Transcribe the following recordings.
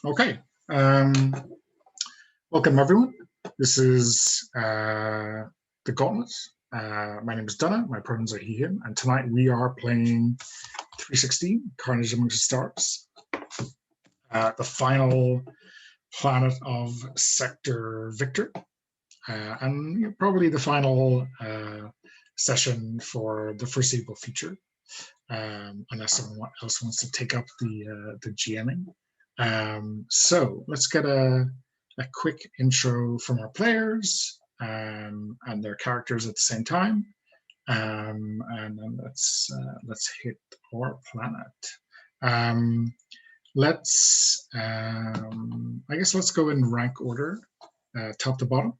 Okay. Welcome, everyone. This is The Gauntlet. My name is Donna. My pronouns are he, him. And tonight we are playing 316, Carnage Amongst the Stars. The final planet of Sector Victor. And probably the final session for the foreseeable future. Unless someone else wants to take up the GMing. So let's get a quick intro from our players and their characters at the same time, and then let's hit our planet. I guess let's go in rank order, top to bottom.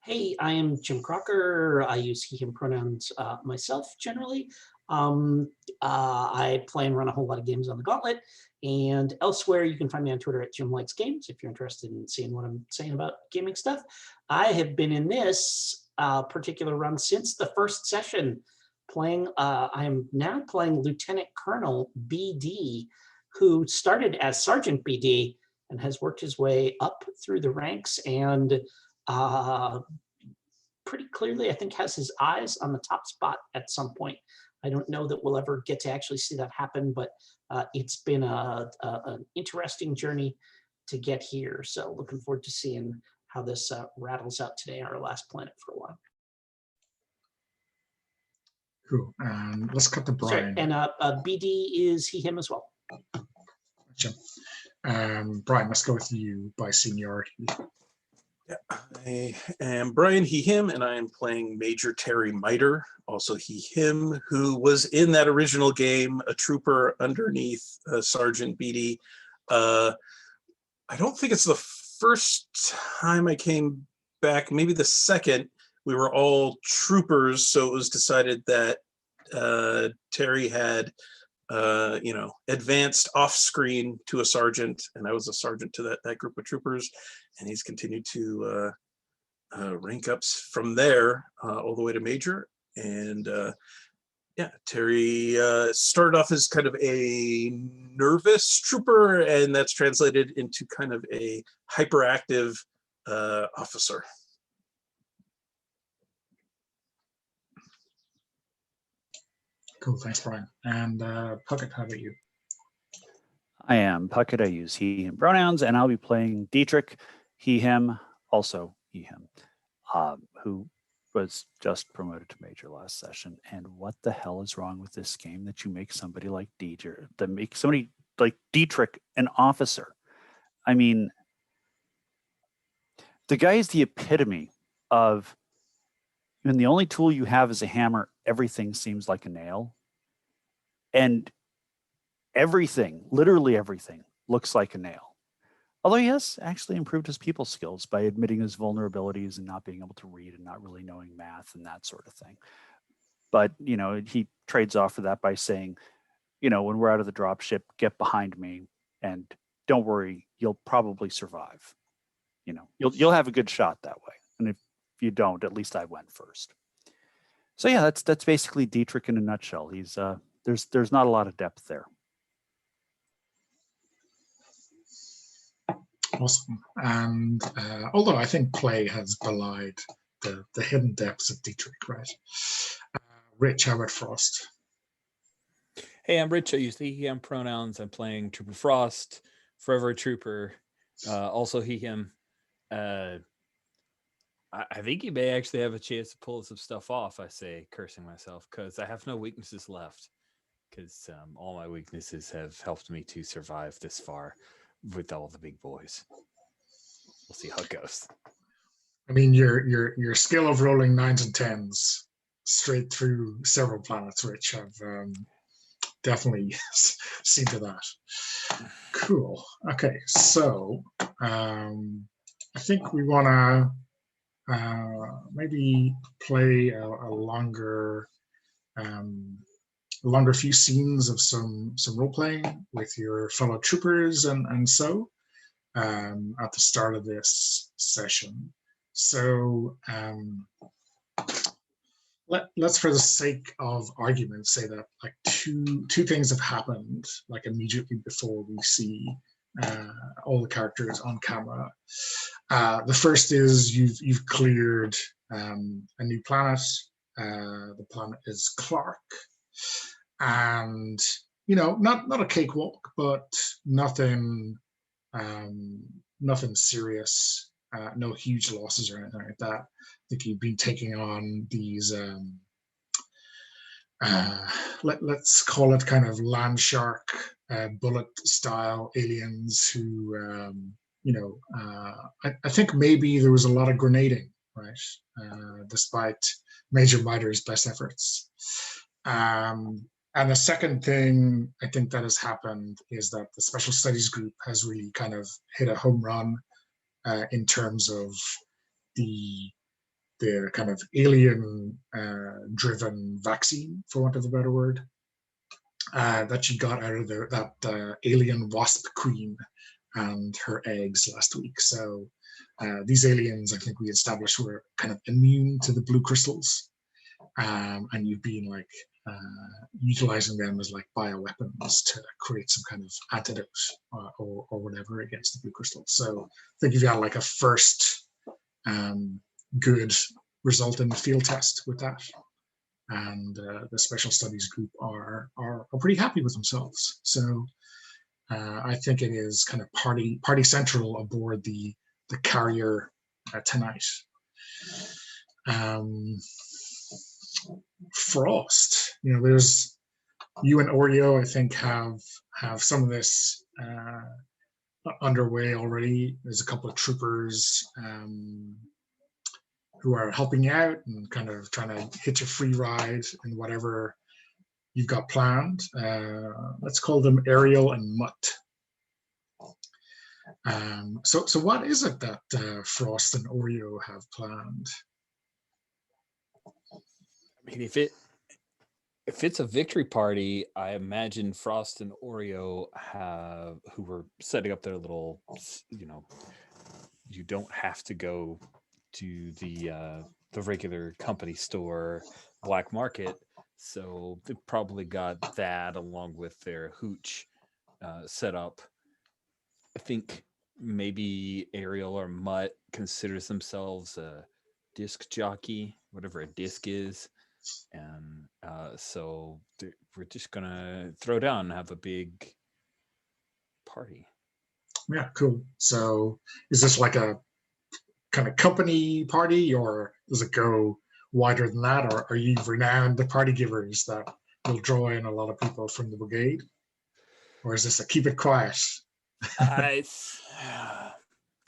Hey, I am Jim Crocker. I use he, him pronouns myself generally. I play and run a whole lot of games on the Gauntlet, and elsewhere you can find me on Twitter at Jim Likes Games if you're interested in seeing what I'm saying about gaming stuff. I have been in this particular run since the first session playing. I am now playing Lieutenant Colonel BD, who started as Sergeant BD and has worked his way up through the ranks and pretty clearly, I think, has his eyes on the top spot at some point. I don't know that we'll ever get to actually see that happen, but it's been an interesting journey to get here. So looking forward to seeing how this rattles out today, our last planet for a while. Cool. Let's cut to Brian. Sorry, and BD is he, him as well. Gotcha. Brian, let's go with you by seniority. Yeah, I am Brian, he, him, and I am playing Major Terry Miter, also he, him, who was in that original game, a trooper underneath Sergeant BD. I don't think it's the first time I came back, maybe the second. We were all troopers, so it was decided that Terry had advanced off screen to a sergeant, and I was a sergeant to that group of troopers, and he's continued to rank up from there all the way to major. And Terry started off as kind of a nervous trooper, and that's translated into kind of a hyperactive officer. Cool, thanks, Brian. And Puckett, how about you? I am Puckett. I use he, him pronouns, and I'll be playing Dietrich, he, him, also he, him, who was just promoted to major last session. And what the hell is wrong with this game that you make somebody like Dietrich, an officer? I mean, the guy is the epitome of, when the only tool you have is a hammer, everything seems like a nail. And everything, literally everything, looks like a nail. Although he has actually improved his people skills by admitting his vulnerabilities and not being able to read and not really knowing math and that sort of thing. But, he trades off for that by saying, when we're out of the dropship, get behind me and don't worry, you'll probably survive. You'll have a good shot that way. And if you don't, at least I went first. So yeah, that's basically Dietrich in a nutshell. He's there's not a lot of depth there. Awesome. And although I think play has belied the hidden depths of Dietrich, right? Rich, how about Frost? Hey, I'm Rich. I use the he, him pronouns. I'm playing Trooper Frost, forever a trooper, also he, him. I think you may actually have a chance to pull some stuff off, I say, cursing myself, because I have no weaknesses left, because all my weaknesses have helped me to survive this far with all the big boys. We'll see how it goes. I mean, your skill of rolling 9s and 10s straight through several planets, Rich, have definitely seen to that. Cool. Okay, so I think we want to maybe play a longer few scenes of some role playing with your fellow troopers and so at the start of this session. So let's, for the sake of argument, say that like two things have happened like immediately before we see all the characters on camera. The first is you've cleared a new planet. The planet is Clarke, and not a cakewalk, but nothing serious. No huge losses or anything like that. I think you've been taking on these let's call it kind of land shark bullet style aliens who I think maybe there was a lot of grenading, right? Despite Major Miter's best efforts. And the second thing I think that has happened is that the Special Studies Group has really kind of hit a home run in terms of the kind of alien driven vaccine, for want of a better word, that she got out of that alien wasp queen and her eggs last week. So these aliens, I think we established, were kind of immune to the blue crystals, and you've been like utilizing them as like bioweapons to create some kind of antidote or whatever against the blue crystals. So I think you've got like a first good result in the field test with that, and the Special Studies Group are pretty happy with themselves. So I think it is kind of party central aboard the carrier tonight. Frost, there's you and Oreo, I think, have some of this underway already. There's a couple of troopers who are helping you out and kind of trying to hitch a free ride in whatever you've got planned. Let's call them Ariel and Mutt. So what is it that Frost and Oreo have planned? I mean, if it's a victory party, I imagine Frost and Oreo who were setting up their little, you don't have to go to the regular company store black market. So they probably got that along with their hooch set up. I think maybe Ariel or Mutt considers themselves a disc jockey, whatever a disc is. And so we're just gonna throw down and have a big party. Yeah, cool. So is this like a kind of company party, or does it go wider than that, or are you renowned the party givers that will draw in a lot of people from the brigade, or is this a keep it quiet?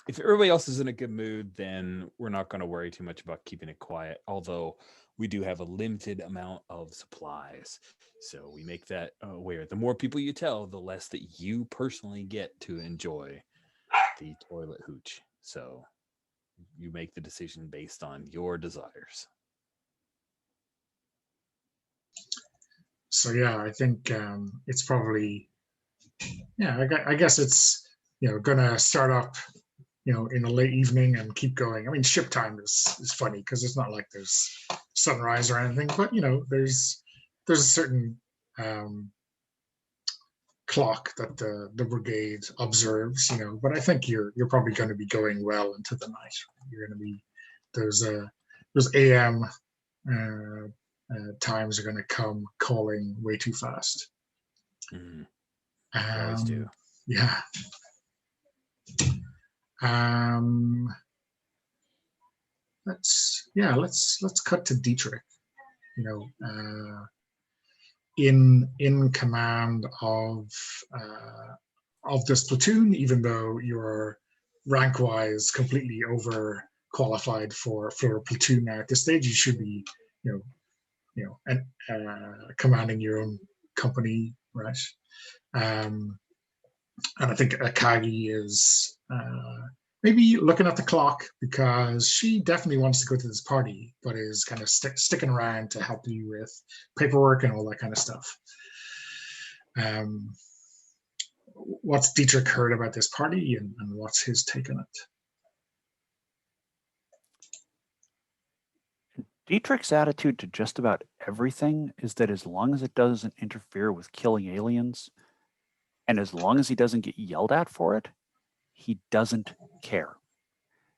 If everybody else is in a good mood, then we're not going to worry too much about keeping it quiet, although we do have a limited amount of supplies, so we make that aware. The more people you tell, the less that you personally get to enjoy the toilet hooch. So you make the decision based on your desires. So yeah, I think it's probably, I guess it's gonna start up in the late evening and keep going. I mean, ship time is funny because it's not like there's sunrise or anything, but there's a certain clock that the brigade observes, but I think you're probably going to be going well into the night. You're going to be those AM times are going to come calling way too fast. Mm-hmm. Always do. Yeah. Let's cut to Dietrich. In command of this platoon, even though you're rank-wise completely over qualified for a platoon now at this stage, you should be, commanding your own company, right? And I think Akagi is maybe looking at the clock because she definitely wants to go to this party, but is kind of sticking around to help you with paperwork and all that kind of stuff. What's Dietrich heard about this party, and what's his take on it? Dietrich's attitude to just about everything is that as long as it doesn't interfere with killing aliens, and as long as he doesn't get yelled at for it, he doesn't care.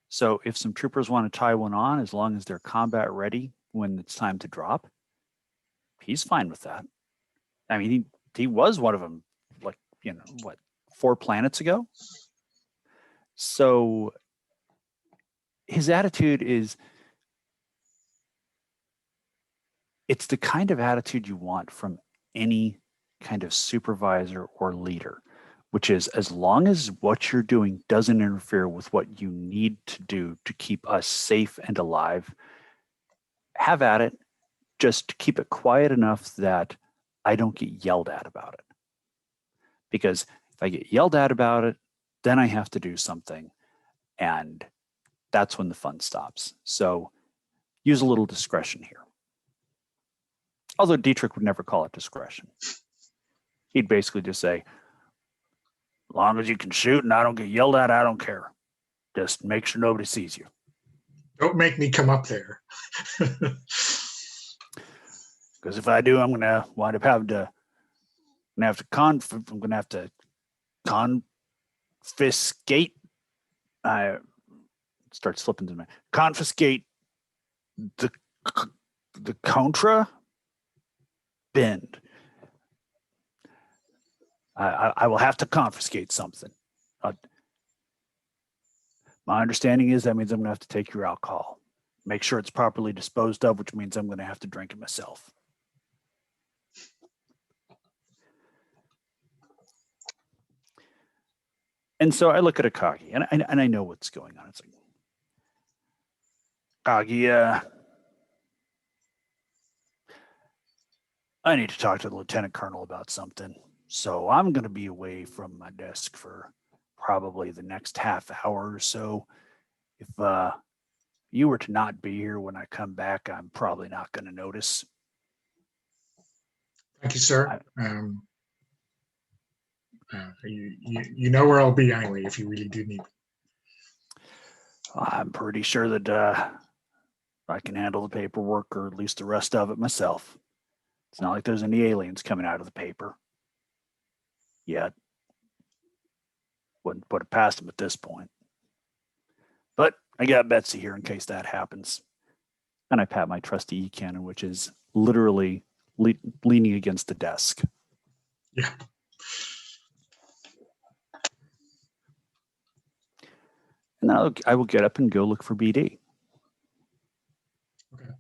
So if some troopers want to tie one on, as long as they're combat ready when it's time to drop, he's fine with that. I mean, he was one of them, like, 4 planets ago. So his attitude is, it's the kind of attitude you want from any kind of supervisor or leader, which is as long as what you're doing doesn't interfere with what you need to do to keep us safe and alive, have at it. Just keep it quiet enough that I don't get yelled at about it. Because if I get yelled at about it, then I have to do something. And that's when the fun stops. So use a little discretion here. Although Dietrich would never call it discretion. He'd basically just say, as long as you can shoot and I don't get yelled at, I don't care. Just make sure nobody sees you. Don't make me come up there. Because if I do, I'm going to wind up having to, I'm going to have to confiscate. I start slipping to my confiscate the contra bend. I will have to confiscate something. My understanding is that means I'm going to have to take your alcohol. Make sure it's properly disposed of, which means I'm going to have to drink it myself. And so I look at Akagi, and I know what's going on. It's like, Akagi, I need to talk to the lieutenant colonel about something. So I'm going to be away from my desk for probably the next half hour or so. If you were to not be here when I come back, I'm probably not going to notice. Thank you, sir. You know where I'll be anyway if you really do need me. I'm pretty sure that I can handle the paperwork, or at least the rest of it myself. It's not like there's any aliens coming out of the paper yet. Wouldn't put it past them at this point. But I got Betsy here in case that happens. And I pat my trusty E-cannon, which is literally leaning against the desk. Yeah. And then I will get up and go look for BD. Okay.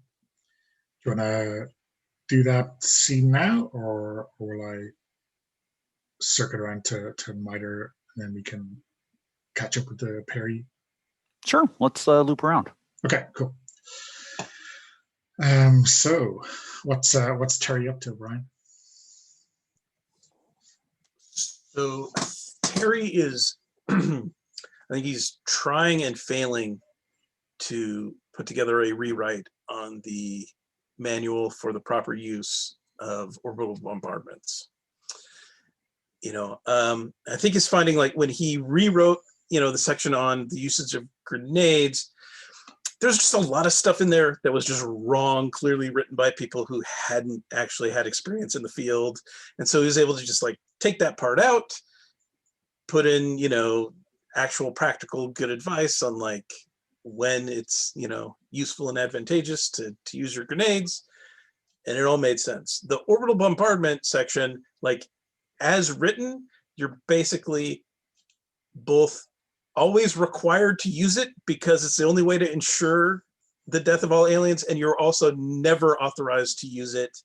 Do you want to do that scene now, or will I circuit around to Miter, and then we can catch up with the Perry? Sure, let's loop around. Okay, cool. So what's Terry up to, Brian? So Terry is, I think he's trying and failing to put together a rewrite on the manual for the proper use of orbital bombardments. I think he's finding, like, when he rewrote, the section on the usage of grenades, there's just a lot of stuff in there that was just wrong, clearly written by people who hadn't actually had experience in the field. And so he was able to just, like, take that part out, put in, actual practical good advice on, like, when it's, useful and advantageous to use your grenades. And it all made sense. The orbital bombardment section, like, as written, you're basically both always required to use it because it's the only way to ensure the death of all aliens, and you're also never authorized to use it.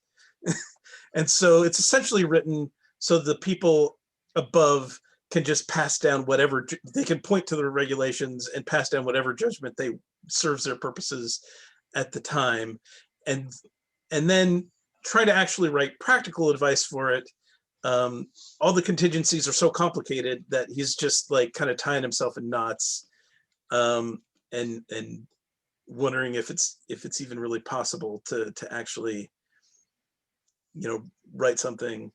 And so it's essentially written so the people above can just pass down whatever, they can point to the regulations and pass down whatever judgment they serves their purposes at the time, and then try to actually write practical advice for it. All the contingencies are so complicated that he's just, like, kind of tying himself in knots, and wondering if it's even really possible to actually, write something,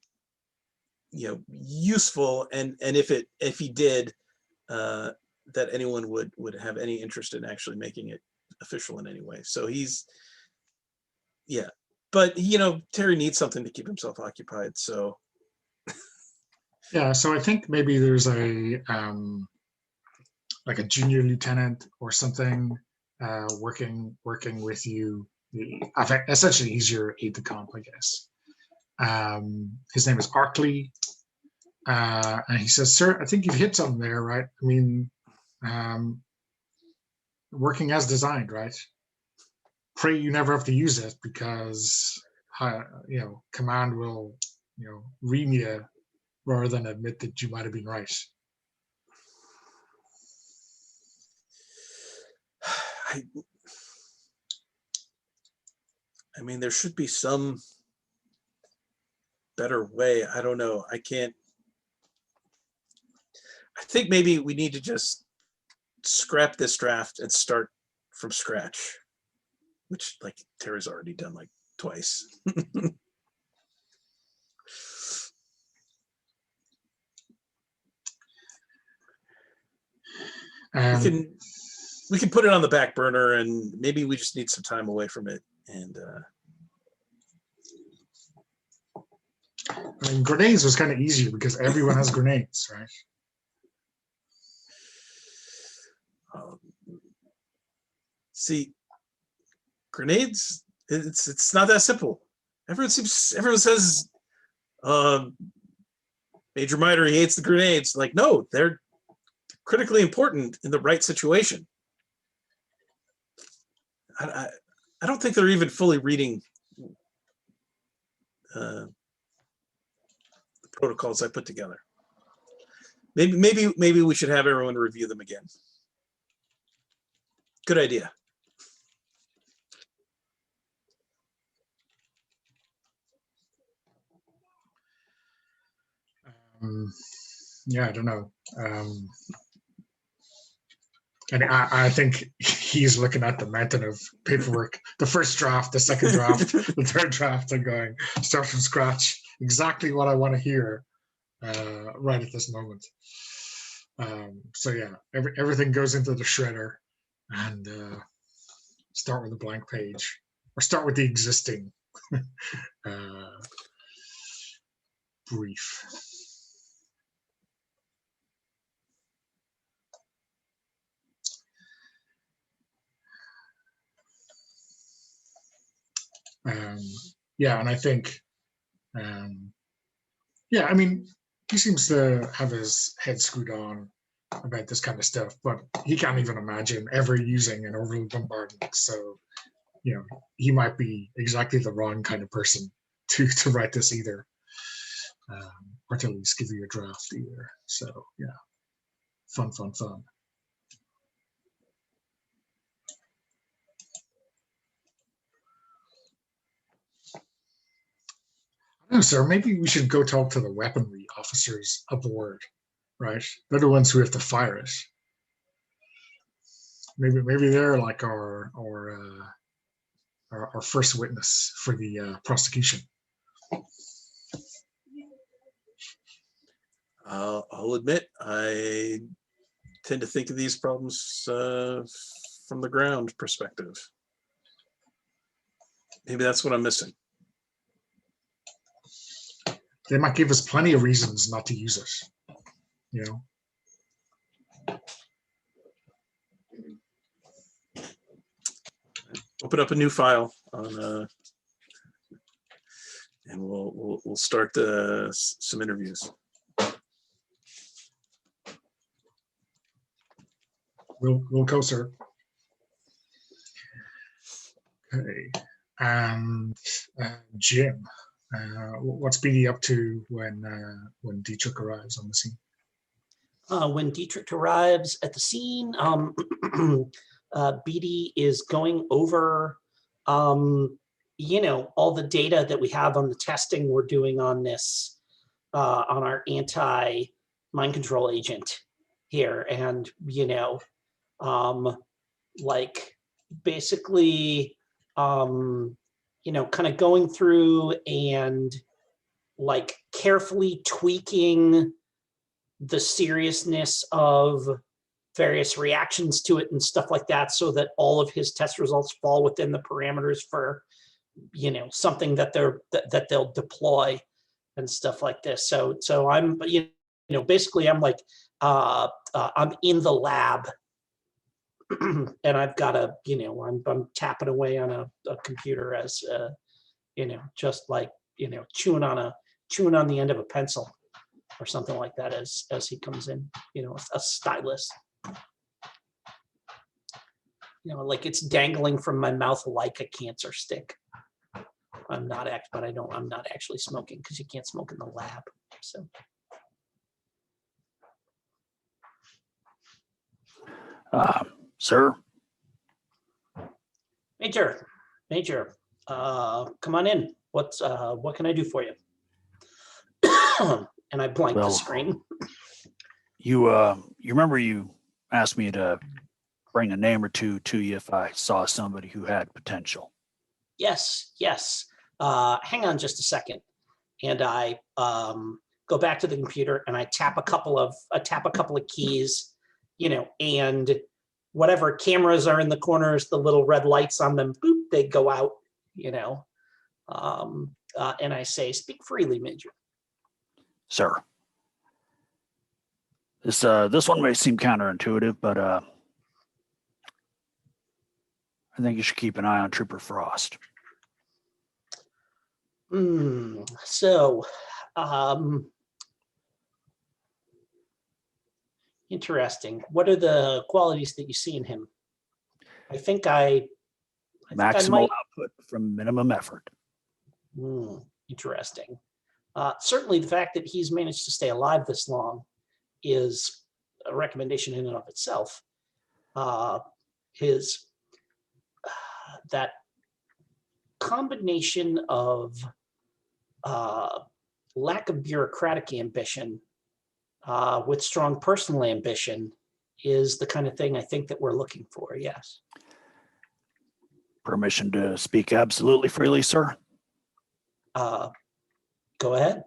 useful, and if he did, that anyone would have any interest in actually making it official in any way. So he's Yeah, but you know, Terry needs something to keep himself occupied. So Yeah, so I think maybe there's a like a junior lieutenant or something working with you. I think essentially he's your aide de camp, I guess. His name is Arkley, and he says, "Sir, I think you've hit something there, right? I mean, working as designed, right? Pray you never have to use it because you know, command will, you know, ream you rather than admit that you might have been right." I mean, there should be some better way. I don't know. I think maybe we need to just scrap this draft and start from scratch, which like Terra's already done like twice. We can put it on the back burner, and maybe we just need some time away from it. And I mean, grenades was kind of easier because everyone has grenades, right? See, grenades, it's not that simple. Everyone says Major Miter, he hates the grenades. Like, no, they're critically important in the right situation. I don't think they're even fully reading the protocols I put together. Maybe we should have everyone review them again. Good idea. Yeah, I don't know. And I think he's looking at the mountain of paperwork, the first draft, the second draft, the third draft, and going, start from scratch, exactly what I want to hear right at this moment. So yeah, everything goes into the shredder and start with a blank page, or start with the existing brief. Yeah, and I think, yeah, I mean, he seems to have his head screwed on about this kind of stuff, but he can't even imagine ever using an orbital bombardment. So, you know, he might be exactly the wrong kind of person to write this either, or to at least give you a draft either. So, yeah, fun. No, sir, maybe we should go talk to the weaponry officers aboard, right? They're the ones who have to fire it. Maybe they're like our first witness for the prosecution. I'll admit, I tend to think of these problems from the ground perspective. Maybe that's what I'm missing. They might give us plenty of reasons not to use it, you know. Open up a new file on, and we'll start some interviews. We'll go, sir. Okay, and Jim, what's BD up to when Dietrich arrives on the scene? When Dietrich arrives at the scene, BD is going over, you know, all the data that we have on the testing we're doing on this, on our anti-mind control agent here, and you know, like basically, you know, kind of going through and like carefully tweaking the seriousness of various reactions to it and stuff like that, so that all of his test results fall within the parameters for something that they'll deploy and stuff like this. So I'm, basically I'm like, I'm in the lab and I've got I'm tapping away on a computer as, just like, chewing on the end of a pencil or something like that as he comes in, a stylus. Like it's dangling from my mouth like a cancer stick. I'm not actually smoking because you can't smoke in the lab. So. Sir, Major, come on in. What can I do for you? And I blanked the screen. You remember you asked me to bring a name or two to you if I saw somebody who had potential. Yes. Hang on just a second. And I go back to the computer and I tap a couple of keys, and whatever cameras are in the corners, the little red lights on them, boop, they go out, and I say, speak freely, Major. Sir, this one may seem counterintuitive, but I think you should keep an eye on Trooper Frost. Interesting. What are the qualities that you see in him? I think Maximal output from minimum effort. Interesting. Certainly the fact that he's managed to stay alive this long is a recommendation in and of itself. That combination of lack of bureaucratic ambition with strong personal ambition is the kind of thing I think that we're looking for, yes. Permission to speak absolutely freely, sir? Go ahead.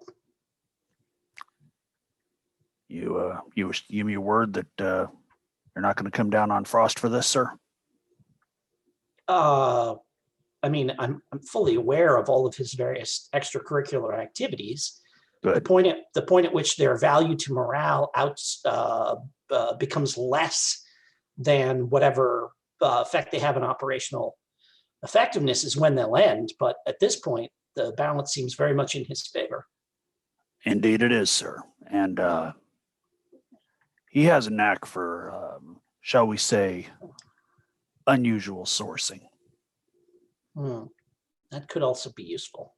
You give me a word that you're not going to come down on Frost for this, sir? I mean, I'm fully aware of all of his various extracurricular activities. Good. The point at which their value to morale becomes less than whatever effect they have on operational effectiveness is when they'll end. But at this point, the balance seems very much in his favor. Indeed it is, sir. And he has a knack for, shall we say, unusual sourcing. That could also be useful.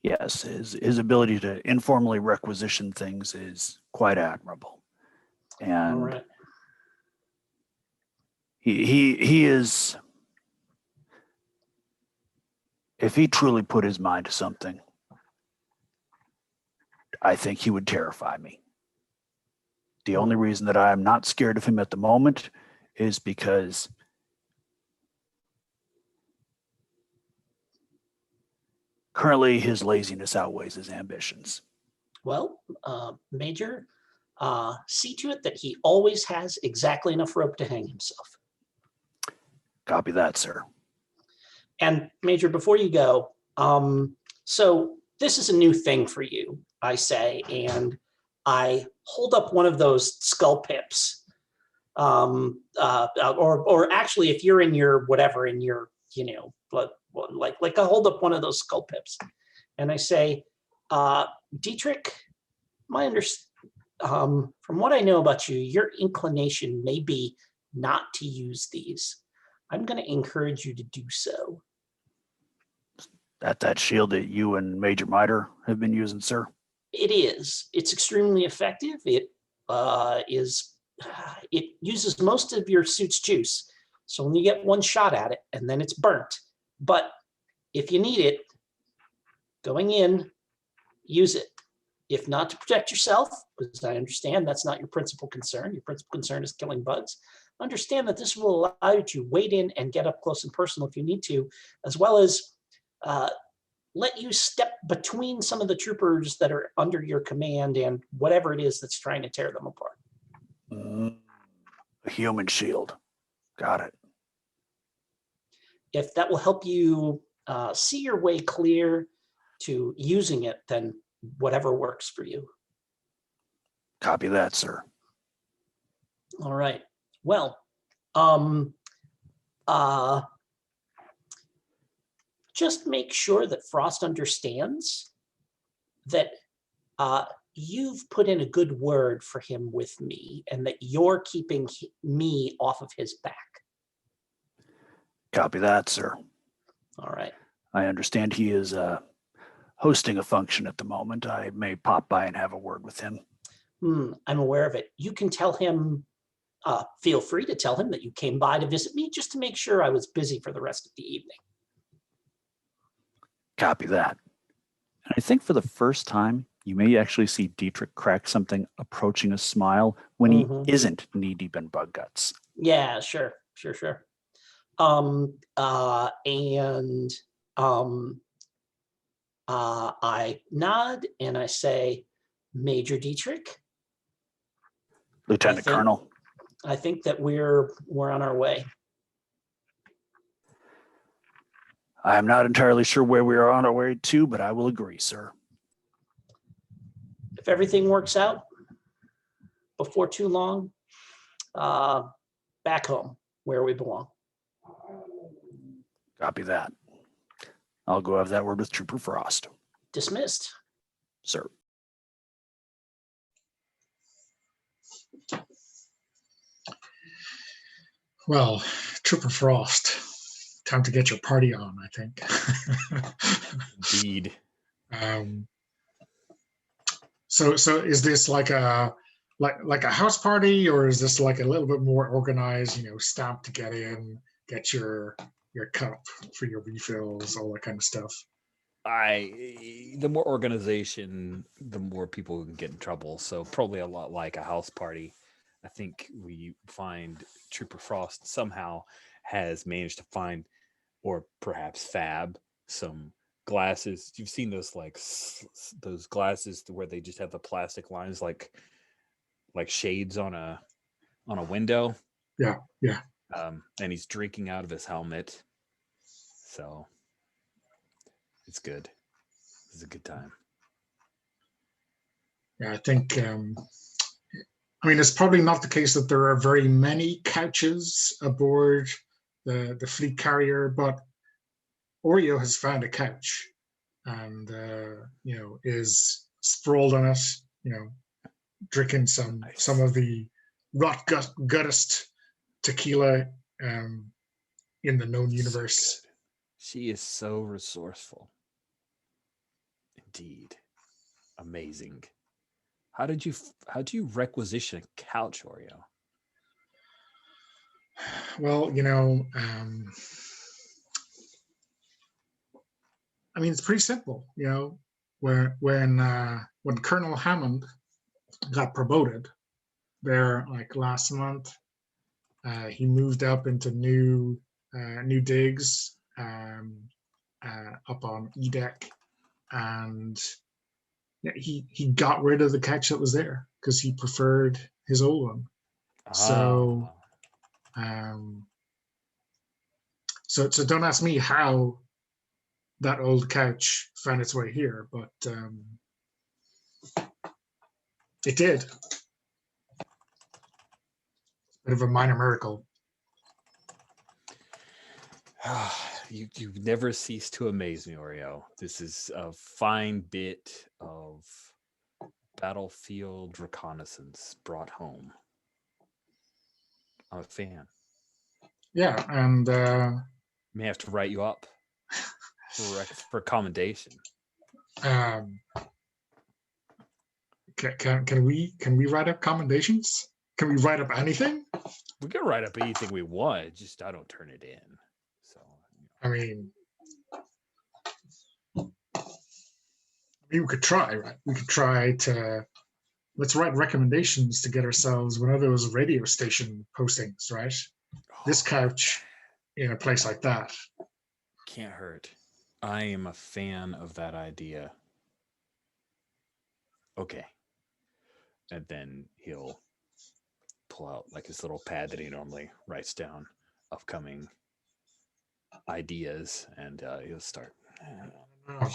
Yes, his ability to informally requisition things is quite admirable. And all right. he is, if he truly put his mind to something, I think he would terrify me. The only reason that I am not scared of him at the moment is because currently his laziness outweighs his ambitions. Well, Major, see to it that he always has exactly enough rope to hang himself. Copy that, sir. And Major, before you go, so this is a new thing for you, I say, and I hold up one of those skull pips. Or actually, if you're in your whatever, in your, like I hold up one of those skull pips, and I say, Dietrich, from what I know about you, your inclination may be not to use these. I'm going to encourage you to do so. That shield that you and Major Miter have been using, sir? It is. It's extremely effective. It uses most of your suit's juice. So when you get one shot at it, and then it's burnt. But if you need it, going in, use it. If not to protect yourself, because I understand that's not your principal concern. Your principal concern is killing bugs. Understand that this will allow you to wade in and get up close and personal if you need to, as well as let you step between some of the troopers that are under your command and whatever it is that's trying to tear them apart. A human shield. Got it. If that will help you see your way clear to using it, then whatever works for you. Copy that, sir. All right. Well, just make sure that Frost understands that you've put in a good word for him with me and that you're keeping me off of his back. Copy that, sir. All right. I understand he is hosting a function at the moment. I may pop by and have a word with him. I'm aware of it. You can tell him, feel free to tell him that you came by to visit me just to make sure I was busy for the rest of the evening. Copy that. And I think for the first time, you may actually see Dietrich crack something approaching a smile when he isn't knee-deep in bug guts. Yeah, sure. I nod and I say, Major Dietrich, Lieutenant Colonel. I think that we're on our way. I am not entirely sure where we are on our way to, but I will agree, sir. If everything works out before too long, back home where we belong. Copy that. I'll go have that word with Trooper Frost. Dismissed. Sir. Well, Trooper Frost, time to get your party on, I think. Indeed. So is this like a house party, or is this like a little bit more organized, stamp to get in, get your cup for your refills, all that kind of stuff? The more organization, the more people can get in trouble. So probably a lot like a house party. I think we find Trooper Frost somehow has managed to find, or perhaps fab, some glasses. You've seen those those glasses where they just have the plastic lines like shades on a window. Yeah. And he's drinking out of his helmet. So it's good. It's a good time. Yeah, I think it's probably not the case that there are very many couches aboard the fleet carrier, but Oreo has found a couch and is sprawled on it, drinking some of the rot guttest tequila in the known universe. She is so resourceful. Indeed. Amazing. How do you requisition a couch, Oreo? Well, it's pretty simple. When Colonel Hammond got promoted there, like last month, he moved up into new digs up on E deck, and he got rid of the couch that was there because he preferred his old one. So don't ask me how that old couch found its way here, but it did. Bit of a minor miracle. You never cease to amaze me, Oreo. This is a fine bit of battlefield reconnaissance brought home. I'm a fan. Yeah, and may have to write you up for commendation. Can we write up commendations? Can we write up anything? We can write up anything we want. Just I don't turn it in. So we could try, right? We could try to let's write recommendations to get ourselves one of those radio station postings, right? This couch in a place like that. Can't hurt. I am a fan of that idea. Okay. And then he'll pull out like his little pad that he normally writes down upcoming ideas, and he'll start. Oh,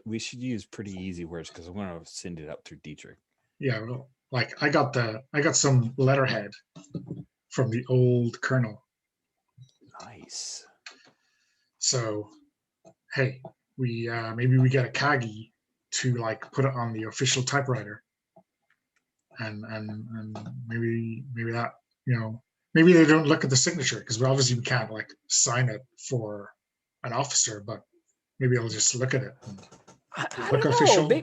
We should use pretty easy words because I'm going to send it up through Dietrich. yeah, well, like I got some letterhead from the old colonel. Nice. So, hey, we maybe we get a Kagi to like put it on the official typewriter, and maybe that, you know, maybe they don't look at the signature because we can't like sign it for an officer, but maybe they'll just look at it. I Look don't official. know.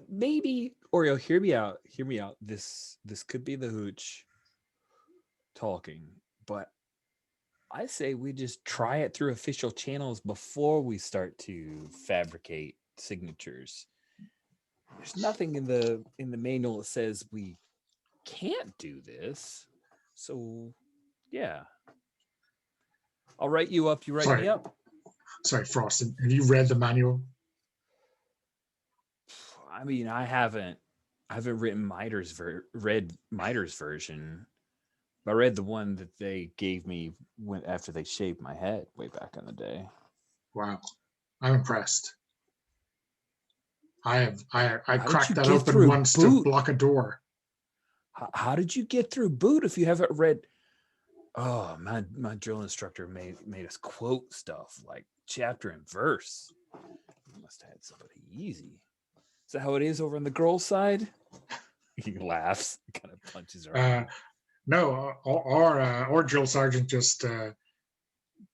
Maybe Oreo, hear me out. Hear me out. This could be the hooch talking, but I say we just try it through official channels before we start to fabricate signatures. There's nothing in the manual that says we can't do this. So yeah. I'll write you up. You write me up. Sorry, Frost. Have you read the manual? I mean, I haven't written read Miter's version. I read the one that they gave me after they shaved my head way back in the day. Wow, I'm impressed. I cracked that get open through once to boot? block a door. How did you get through boot if you haven't read? Oh, my drill instructor made us quote stuff like chapter and verse. You must have had somebody easy. Is that how it is over on the girls' side? He laughs, kind of punches her. No, our drill sergeant just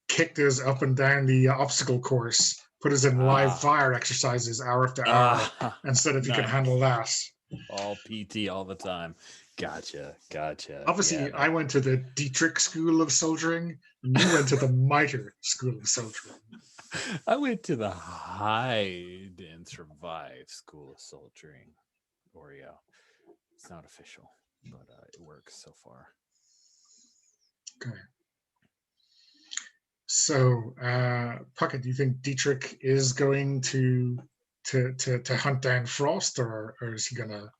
kicked us up and down the obstacle course, put us in live fire exercises hour after hour, and said if you can handle that. All PT all the time. Gotcha. Obviously, Yeah, I went to the Dietrich School of Soldiering, and you went to the Miter School of Soldiering. I went to the Hide and Survive School of Soldiering. Oreo. It's not official, but it works so far. Okay. So, Puckett, do you think Dietrich is going to hunt down Frost, or is he gonna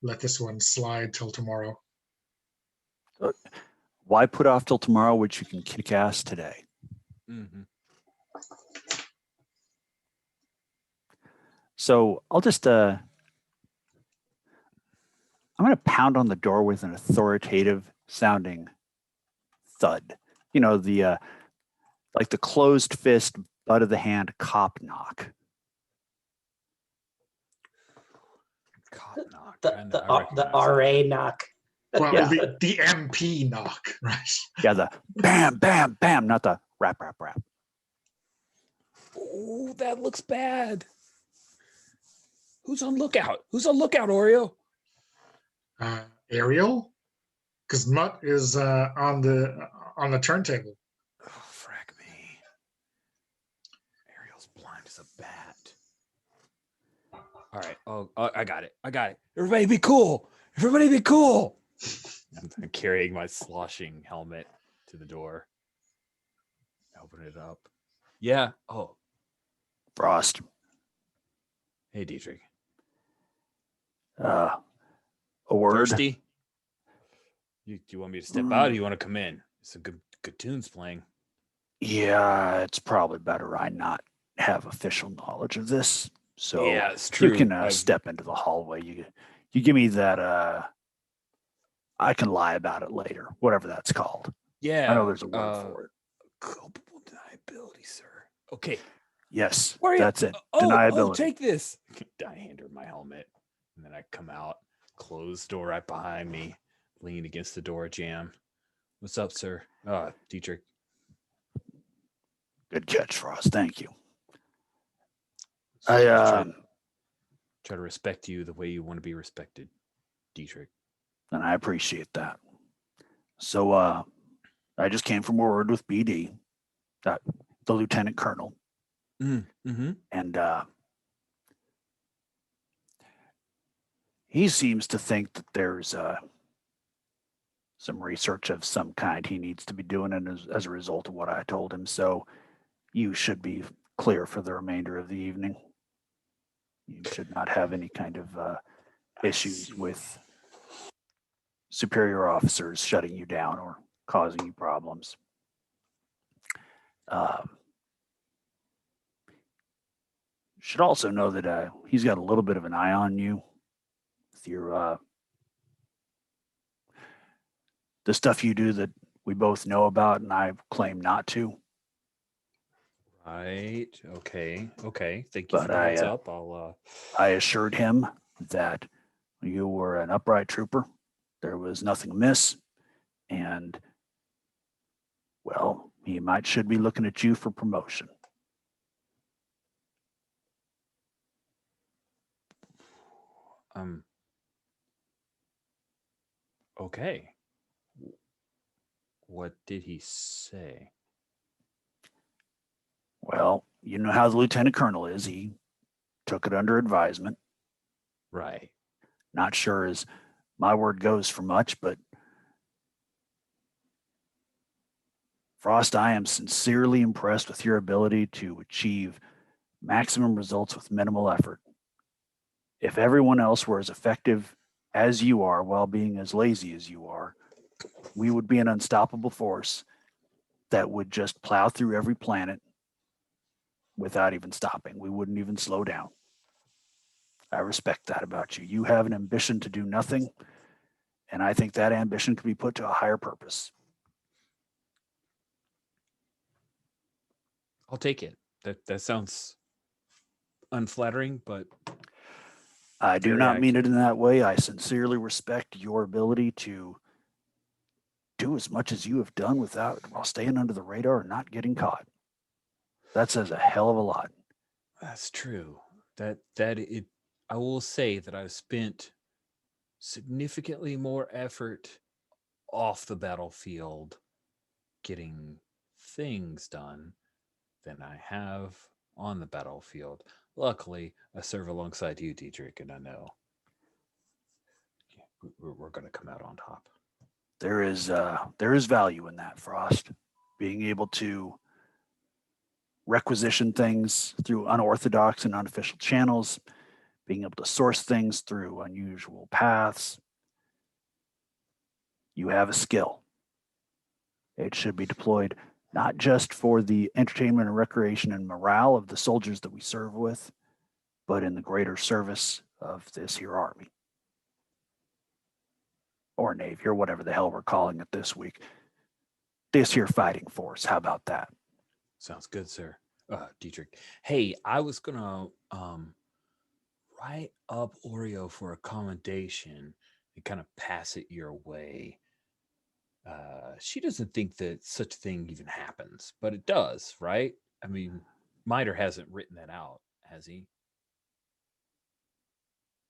let this one slide till tomorrow? Why put off till tomorrow, which you can kick ass today? Mm-hmm. So I'll just I'm going to pound on the door with an authoritative sounding thud. You know, the like the closed fist, butt of the hand cop knock. Cop knock. The RA knock. Well, Yeah. the MP knock, right? Yeah, the bam, bam, bam, not the rap, rap, rap. Oh, that looks bad. Who's on lookout? Oreo? Ariel, because Mutt is on the turntable. Oh, frack me. Ariel's blind as a bat. All right. Oh, I got it. Everybody be cool. I'm carrying my sloshing helmet to the door. Open it up. Yeah. Oh, Frost. hey, Dietrich. A word. Thirsty? Do you want me to step out or you want to come in? Some good tunes playing. Yeah, it's probably better I not have official knowledge of this. So yeah, it's true. You can step into the hallway. You give me that. I can lie about it later, whatever that's called. Yeah, I know there's a word for it. Culpable deniability, sir. Okay. Yes, that's it. Deniability. Oh, take this. I hand her my helmet, and then I come out, close the door right behind me, lean against the door jam. What's up, sir? Dietrich. Good catch, Frost. Thank you. I try to respect you the way you want to be respected, Dietrich. And I appreciate that. So I just came from a word with BD, the lieutenant colonel. Mm-hmm. And he seems to think that there's some research of some kind he needs to be doing, and as a result of what I told him. So you should be clear for the remainder of the evening. You should not have any kind of issues with superior officers shutting you down or causing you problems. Should also know that he's got a little bit of an eye on you with your the stuff you do that we both know about, and I claim not to. Right. Okay. Okay. Thank you But for the heads up. I'll. I assured him that you were an upright trooper. There was nothing amiss, and well, he should be looking at you for promotion. Okay. What did he say? Well, you know how the lieutenant colonel is. He took it under advisement. Right. Not sure as my word goes for much, but Frost, I am sincerely impressed with your ability to achieve maximum results with minimal effort. If everyone else were as effective as you are while being as lazy as you are, we would be an unstoppable force that would just plow through every planet without even stopping. We wouldn't even slow down. I respect that about you. You have an ambition to do nothing, and I think that ambition could be put to a higher purpose. I'll take it. That sounds unflattering, but I do very not mean it accurate. in that way. I sincerely respect your ability to do as much as you have done while staying under the radar and not getting caught. That says a hell of a lot. That's true. I will say that I've spent significantly more effort off the battlefield getting things done than I have on the battlefield. Luckily, I serve alongside you, Dietrich, and I know we're going to come out on top. There is value in that, Frost. Being able to requisition things through unorthodox and unofficial channels, being able to source things through unusual paths. You have a skill. It should be deployed not just for the entertainment and recreation and morale of the soldiers that we serve with, but in the greater service of this here army. Or Navy, or whatever the hell we're calling it this week. This here fighting force. How about that? Sounds good, sir. Dietrich. Hey, I was gonna write up Oreo for a commendation and kind of pass it your way. She doesn't think that such a thing even happens, but it does, right? I mean, Miter hasn't written that out, has he?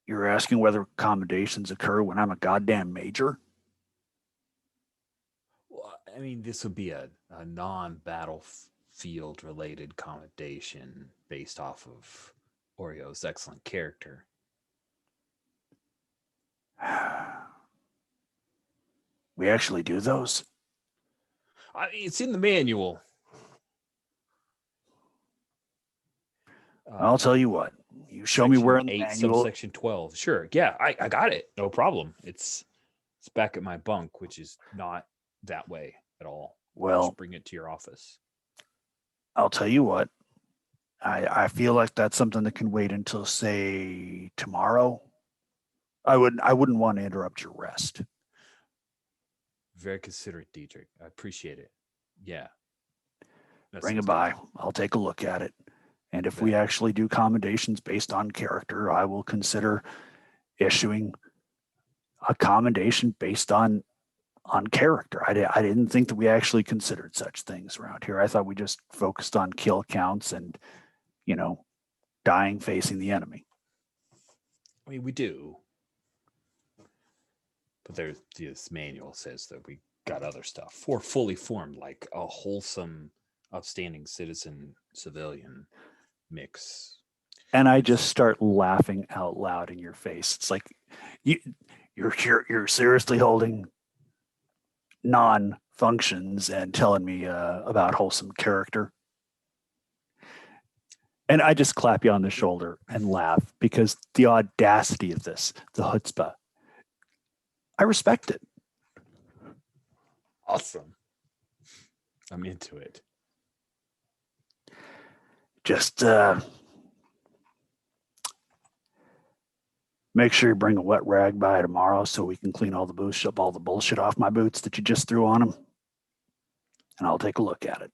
You're asking whether commendations occur when I'm a goddamn major? Well, I mean, this would be a non-battlefield related commendation based off of Oreo's excellent character. We actually do those? It's in the manual. I'll tell you what. You show me where in the 8, manual. subsection 12. Sure. Yeah, I got it. No problem. It's back at my bunk, which is not that way at all. Well, just bring it to your office. I'll tell you what. I feel like that's something that can wait until, say, tomorrow. I wouldn't want to interrupt your rest. Very considerate, Dietrich. I appreciate it. Yeah. Bring it by. I'll take a look at it. And if we actually do commendations based on character, I will consider issuing a commendation based on character. I didn't think that we actually considered such things around here. I thought we just focused on kill counts and, dying facing the enemy. I mean, we do. But this manual says that we got other stuff for fully formed, like a wholesome, upstanding citizen civilian mix. And I just start laughing out loud in your face. It's like you're seriously holding non-functions and telling me about wholesome character. And I just clap you on the shoulder and laugh because the audacity of this, the chutzpah, I respect it. Awesome. I'm into it. Just Make sure you bring a wet rag by tomorrow so we can clean all the bullshit off my boots that you just threw on them. And I'll take a look at it.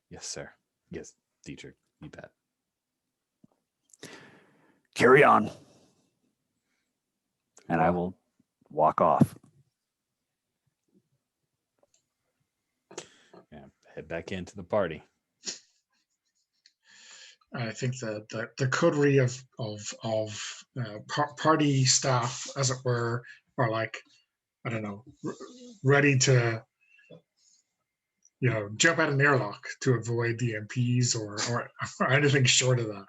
Yes, sir. Yes, Dietrich, you bet. Carry on. And I will walk off. Yeah, head back into the party. I think that the coterie of party staff, as it were, are like, I don't know, ready to, you know, jump out of an airlock to avoid the MPs or anything short of that.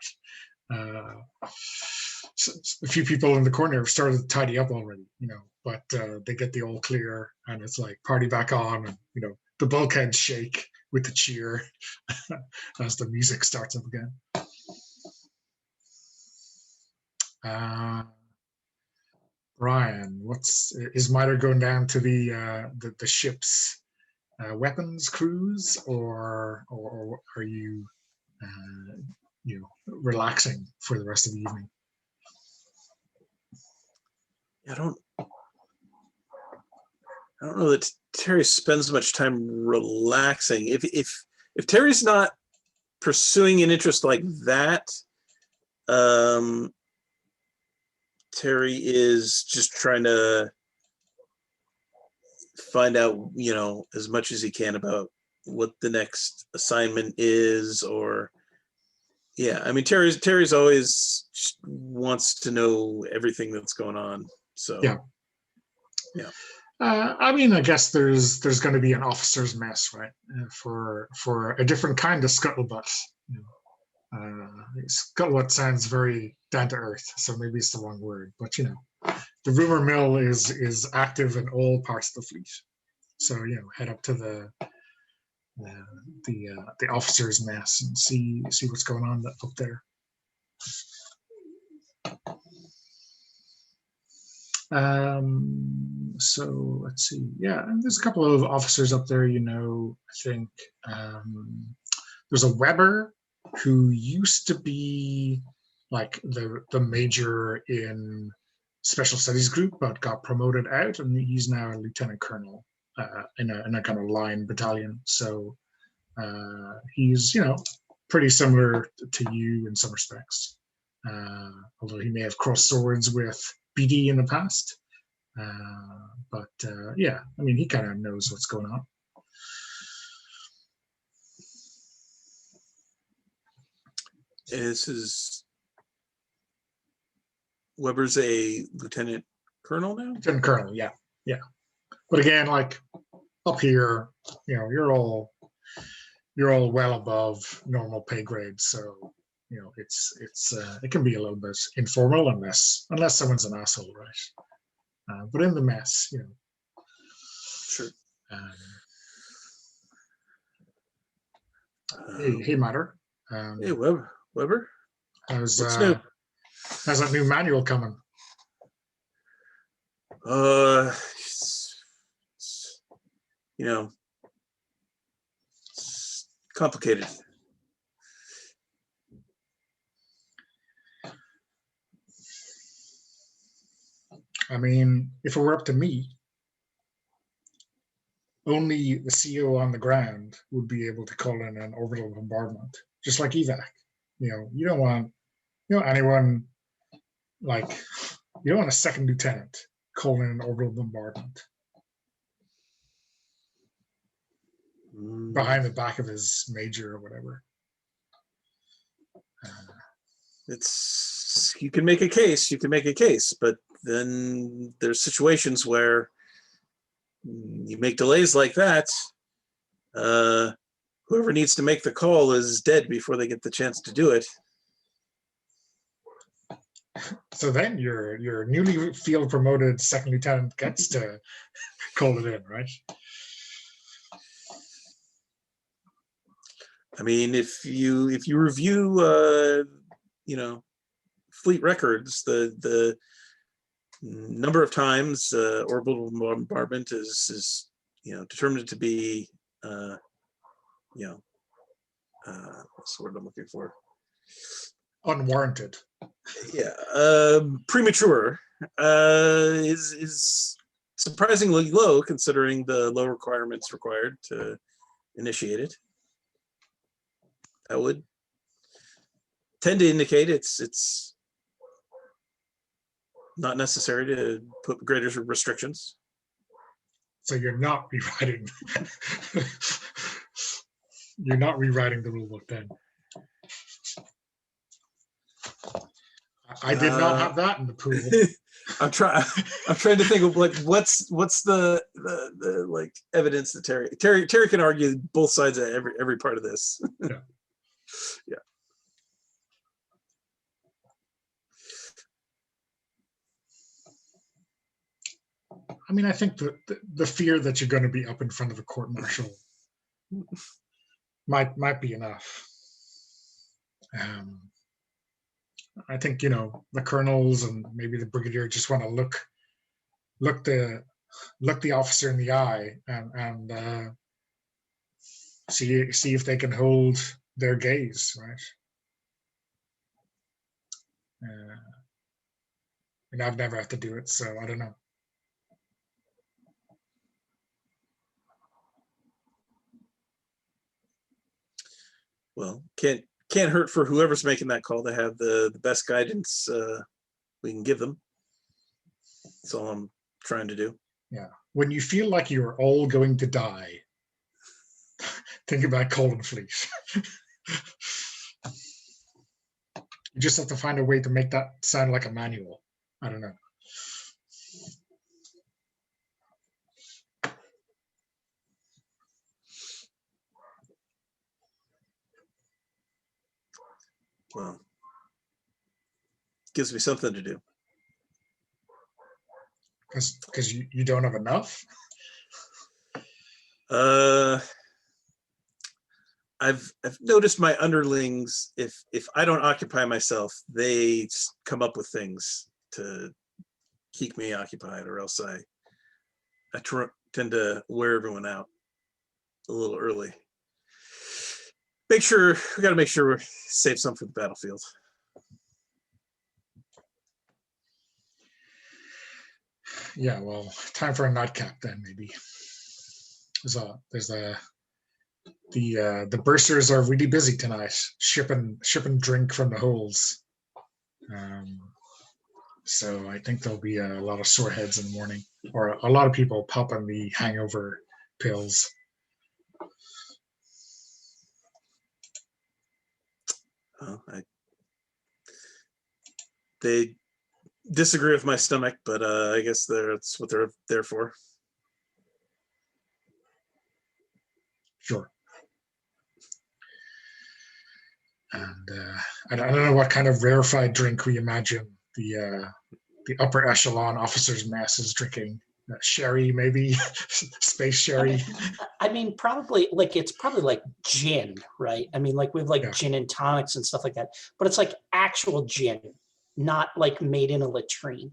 So a few people in the corner have started to tidy up already, you know, but they get the all clear and it's like party back on, and you know the bulkheads shake with the cheer as the music starts up again. Brian, is Miter going down to the ship's weapons crews, or are you you know, relaxing for the rest of the evening? I don't know that Terry spends much time relaxing. If Terry's not pursuing an interest like that, Terry is just trying to find out, you know, as much as he can about what the next assignment is, or yeah, I mean Terry's always wants to know everything that's going on. So yeah. I mean, I guess there's going to be an officer's mess, right? For a different kind of scuttlebutt. You know, scuttlebutt sounds very down to earth, so maybe it's the wrong word. But you know, the rumor mill is active in all parts of the fleet. So you know, head up to the officer's mess and see what's going on up there. So let's see. Yeah, and there's a couple of officers up there. You know, I think there's a Weber who used to be like the major in special studies group, but got promoted out, and he's now a lieutenant colonel in a kind of line battalion. So he's, you know, pretty similar to you in some respects, although he may have crossed swords with BD in the past. But yeah, I mean, he kind of knows what's going on. this is Weber's a lieutenant colonel now. Lieutenant colonel, yeah. But again, like up here, you know, you're all well above normal pay grade, so you know it can be a little bit informal unless someone's an asshole, right? But in the mess, you know. Sure. Hey, Matter. Hey, Weber. How's What's new? How's that new manual coming? You know, it's complicated. I mean, if it were up to me, only the CO on the ground would be able to call in an orbital bombardment, just like evac. You know, you don't want, you know, anyone like, you don't want a second lieutenant calling in an orbital bombardment behind the back of his major or whatever. It's, you can make a case, but then there's situations where you make delays like that. Whoever needs to make the call is dead before they get the chance to do it. So then your newly field promoted second lieutenant gets to call it in, right? I mean, if you review, you know, fleet records, the number of times orbital bombardment is you know, determined to be you know, what's the word I'm looking for? Unwarranted. Yeah, premature is surprisingly low considering the low requirements required to initiate it. That would tend to indicate it's not necessary to put greater restrictions. So you're not rewriting. You're not rewriting the rule book then. I did not have that in the pool. I'm trying to think of like what's the like evidence that Terry can argue both sides of every part of this. Yeah. Yeah. I mean, I think the fear that you're going to be up in front of a court martial might be enough. I think, you know, the colonels and maybe the brigadier just want to look the officer in the eye and see if they can hold their gaze, right? And I've never had to do it, so I don't know. Well, can't hurt for whoever's making that call to have the best guidance we can give them. That's all I'm trying to do. Yeah. When you feel like you're all going to die, think about Cold Fleece. You just have to find a way to make that sound like a manual. I don't know. Well, gives me something to do. Because you don't have enough? I've noticed my underlings, if I don't occupy myself, they come up with things to keep me occupied, or else I tend to wear everyone out a little early. We got to make sure we save some for the battlefield. Yeah, well, time for a nightcap then, maybe. There's the bursars are really busy tonight, shipping drink from the holds. So I think there'll be a lot of sore heads in the morning, or a lot of people popping the hangover pills. They disagree with my stomach, but I guess that's what they're there for. Sure. And I don't know what kind of rarefied drink we imagine the upper echelon officers' mess is drinking. Sherry, maybe. Space sherry. I mean, probably it's probably like gin, right? I mean, like we have like gin and tonics and stuff like that, but it's like actual gin, not like made in a latrine,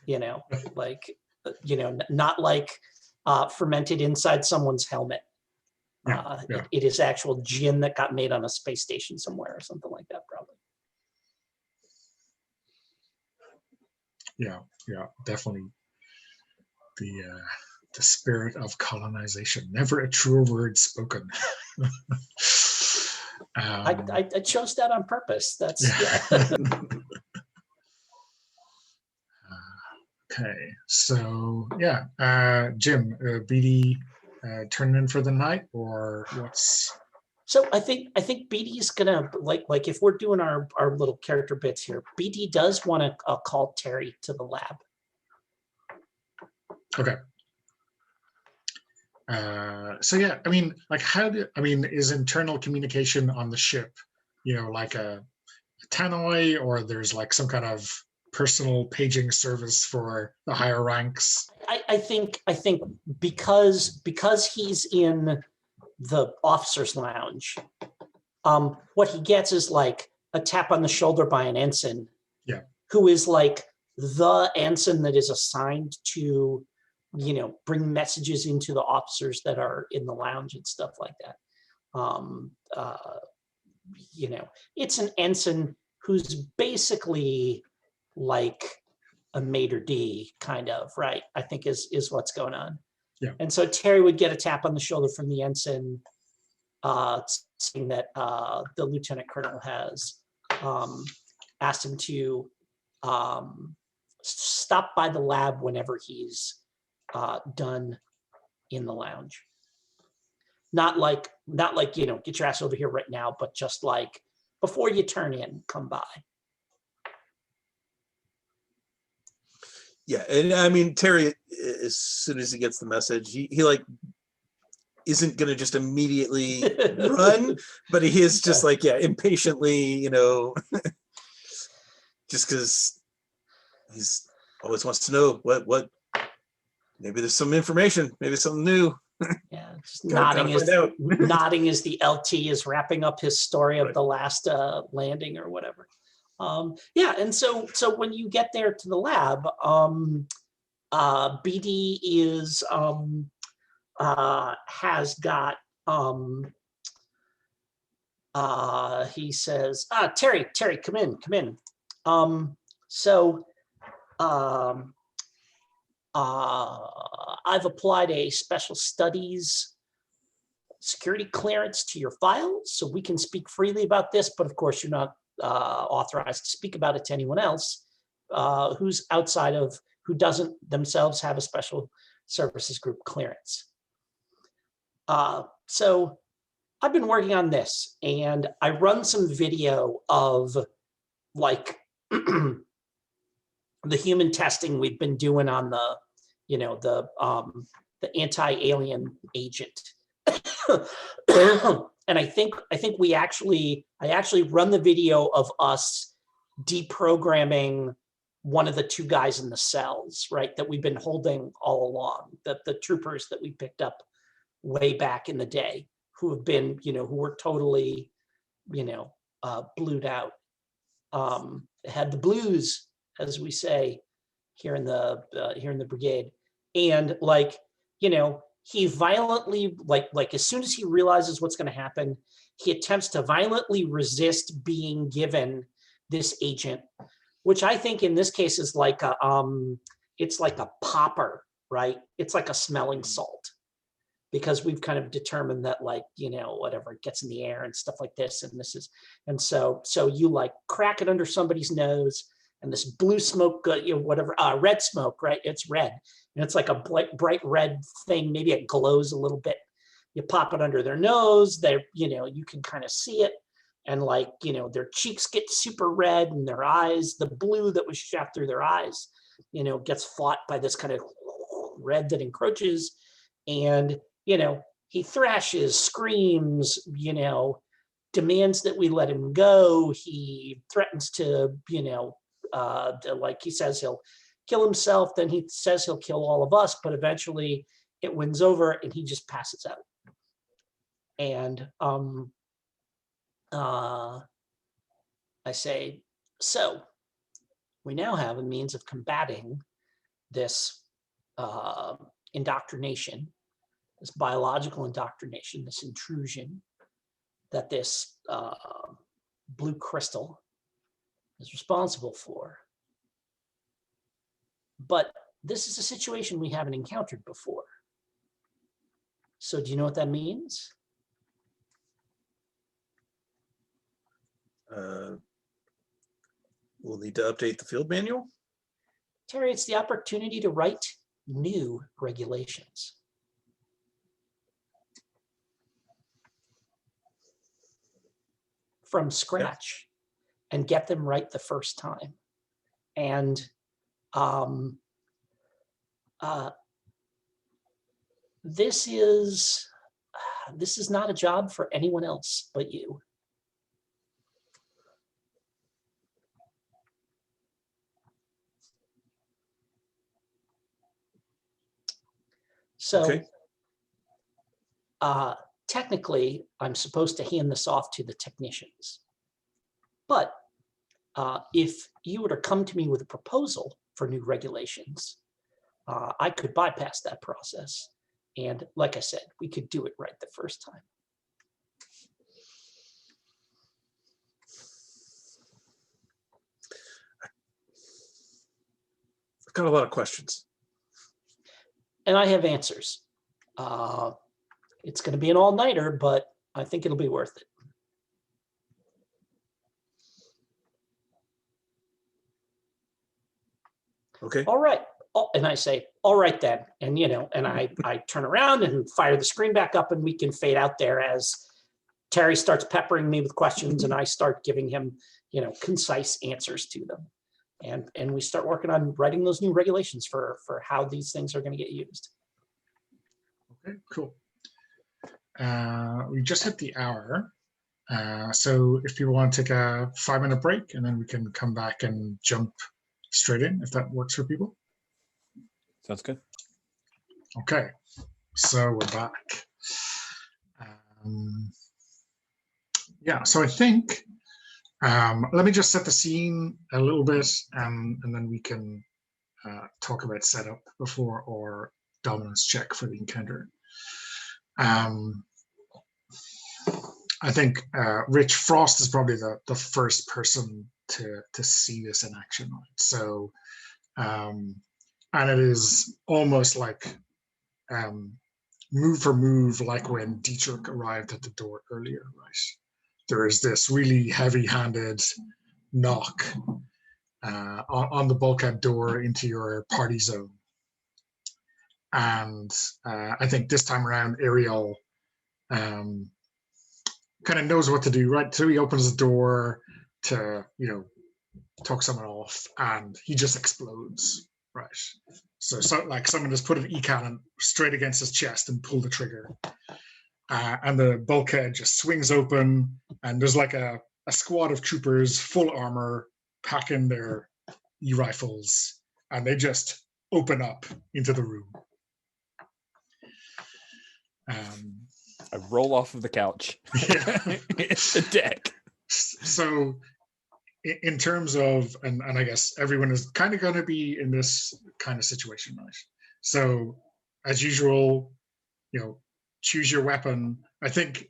you know, like, you know, not like fermented inside someone's helmet. It is actual gin that got made on a space station somewhere or something like that, probably. Yeah, definitely. The spirit of colonization. Never a truer word spoken. I chose that on purpose. That's Okay, so Jim, BD turning in for the night, or what's? So I think BD's gonna like if we're doing our little character bits here, BD does want to call Terry to the lab. Okay. So yeah, I mean, like, is internal communication on the ship, you know, like a tannoy, or there's like some kind of personal paging service for the higher ranks? I think because he's in the officers' lounge, what he gets is like a tap on the shoulder by an ensign, who is like the ensign that is assigned to, you know, bring messages into the officers that are in the lounge and stuff like that. You know, it's an ensign who's basically like a maitre d kind of, right? I think is what's going on. Yeah. And so Terry would get a tap on the shoulder from the ensign, saying that the lieutenant colonel has asked him to stop by the lab whenever he's done in the lounge. Not like, get your ass over here right now, but just like before you turn in, come by. Yeah, and I mean, Terry, as soon as he gets the message, he like isn't gonna just immediately run, but he is just like, yeah, impatiently, just because he's always wants to know what maybe there's some information, maybe something new. Yeah, just Gotta find out. nodding as the LT is wrapping up his story of the last landing or whatever. Yeah, and so when you get there to the lab, BD is has got he says, Terry, come in. I've applied a special studies security clearance to your files, so we can speak freely about this, but of course you're not authorized to speak about it to anyone else who's outside of, who doesn't themselves have a special services group clearance. So I've been working on this, and I run some video of like the human testing we've been doing on the, the anti-alien agent. And I think I actually run the video of us deprogramming one of the two guys in the cells, right, that we've been holding all along, the troopers that we picked up way back in the day, who have been, who were totally, blued out, had the blues, as we say here in the brigade. And like, he violently, like as soon as he realizes what's going to happen, he attempts to violently resist being given this agent, which I think in this case is like a, it's like a popper, right? It's like a smelling salt, because we've kind of determined that, like, whatever, it gets in the air and stuff like this. And so you like crack it under somebody's nose, and this blue smoke, whatever, red smoke, right? It's red. And it's like a bright red thing. Maybe it glows a little bit. You pop it under their nose. They're, you can kind of see it. And like, their cheeks get super red, and their eyes, the blue that was shot through their eyes, gets fought by this kind of red that encroaches. And, he thrashes, screams, demands that we let him go. He threatens to, like he says he'll kill himself, then he says he'll kill all of us, but eventually it wins over and he just passes out. And I say, so we now have a means of combating this indoctrination, this biological indoctrination, this intrusion that this blue crystal is responsible for. But this is a situation we haven't encountered before. So do you know what that means? We'll need to update the field manual. Terry, it's the opportunity to write new regulations. From scratch, and get them right the first time. And this is not a job for anyone else but you. So Okay. Technically, I'm supposed to hand this off to the technicians. But if you were to come to me with a proposal for new regulations, I could bypass that process. And like I said, we could do it right the first time. got a lot of questions. And I have answers. It's going to be an all-nighter, but I think it'll be worth it. Okay. All right. Oh, and I say, all right then. And, and I turn around and fire the screen back up, and we can fade out there as Terry starts peppering me with questions and I start giving him, concise answers to them. And we start working on writing those new regulations for how these things are going to get used. Okay, cool. We just hit the hour. So if people want to take a 5-minute break, and then we can come back and jump straight in, if that works for people. Sounds good. Okay, so we're back. Yeah, so I think, let me just set the scene a little bit, and then we can talk about setup before our dominance check for the encounter. I think Rich Frost is probably the first person to see this in action. Right? So, and it is almost like move for move, like when Dietrich arrived at the door earlier, right? There is this really heavy-handed knock on the bulkhead door into your party zone. And I think this time around, Ariel kind of knows what to do, right? So he opens the door to, talk someone off, and he just explodes, right? So like someone just put an E-cannon straight against his chest and pulled the trigger. And the bulkhead just swings open, and there's like a squad of troopers, full armor, packing their E-rifles, and they just open up into the room. I roll off of the couch. Yeah. It's the deck. So in terms of, and I guess everyone is kind of going to be in this kind of situation, right? So as usual, choose your weapon. I think,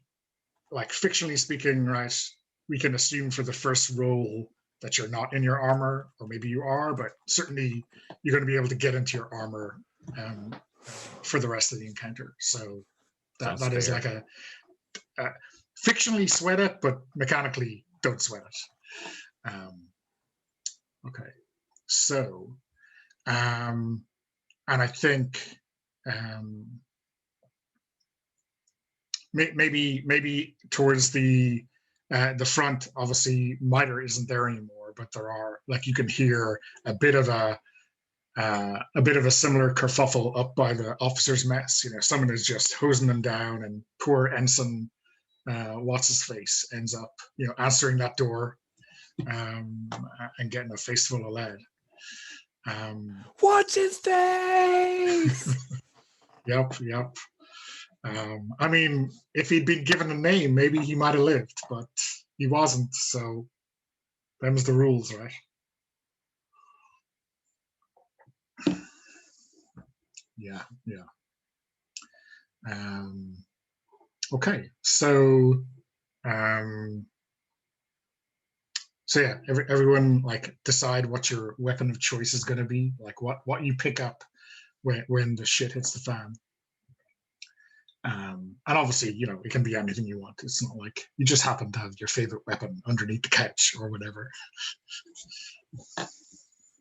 like, fictionally speaking, right, we can assume for the first roll that you're not in your armor, or maybe you are, but certainly you're going to be able to get into your armor for the rest of the encounter. So that is like a fictionally sweat it, but mechanically don't sweat it. Okay, so and I think maybe towards the front, obviously Miter isn't there anymore, but there are, like, you can hear a bit of a similar kerfuffle up by the officers' mess. Someone is just hosing them down, and poor Ensign what's his face ends up answering that door and getting a face full of lead. What's his face? Yep. I mean, if he'd been given a name, maybe he might have lived, but he wasn't, so them's the rules, right? Yeah. Okay, so yeah, everyone, like, decide what your weapon of choice is going to be, like what you pick up when the shit hits the fan. And obviously, it can be anything you want. It's not like you just happen to have your favorite weapon underneath the couch or whatever.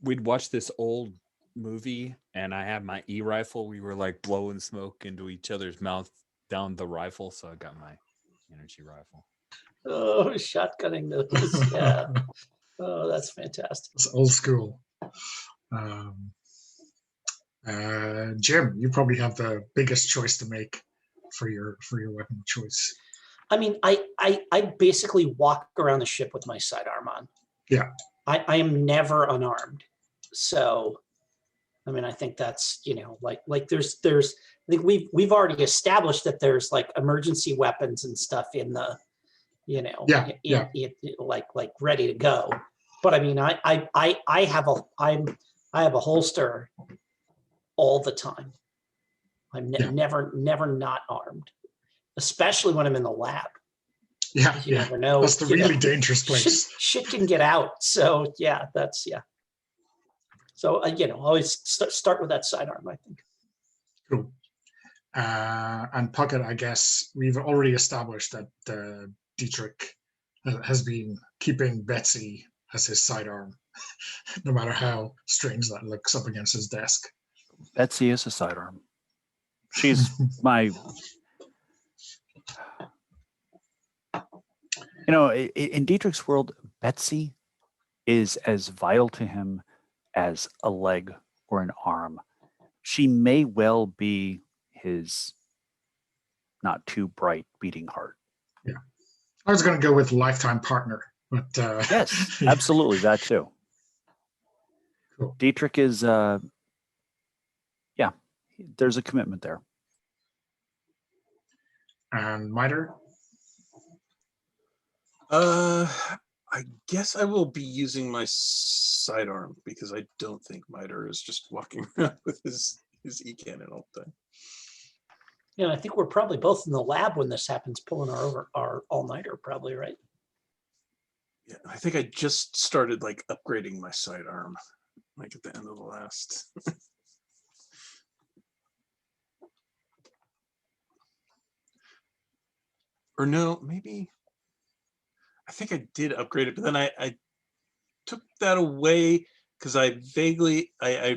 We'd watch this old movie, and I had my E-rifle. We were like blowing smoke into each other's mouth down the rifle, so I got my energy rifle. Oh, shotgunning those. Yeah. Oh, that's fantastic. It's old school. Jim, you probably have the biggest choice to make for your weapon of choice. I mean, I basically walk around the ship with my sidearm on. Yeah. I am never unarmed. So, I mean, I think that's, like there's I think we've already established that there's like emergency weapons and stuff in the, like ready to go. But I mean, I have a holster all the time. I'm never not armed, especially when I'm in the lab. Yeah, you never know. That's the really dangerous place. Shit can get out. So yeah, that's. So always start with that sidearm, I think. Cool. And Puckett, I guess we've already established that Dietrich has been keeping Betsy as his sidearm, no matter how strange that looks up against his desk. Betsy is a sidearm. She's my, in Dietrich's world, Betsy is as vital to him as a leg or an arm. She may well be his not too bright beating heart. Yeah. I was going to go with lifetime partner, but yes, absolutely, that too. Cool. Dietrich is, there's a commitment there. And Miter? I guess I will be using my sidearm because I don't think Miter is just walking around with his e-cannon all the time. Yeah, I think we're probably both in the lab when this happens, pulling our all-nighter, probably, right? Yeah, I think I just started like upgrading my sidearm, like at the end of the last. Or no, maybe. I think I did upgrade it, but then I took that away because I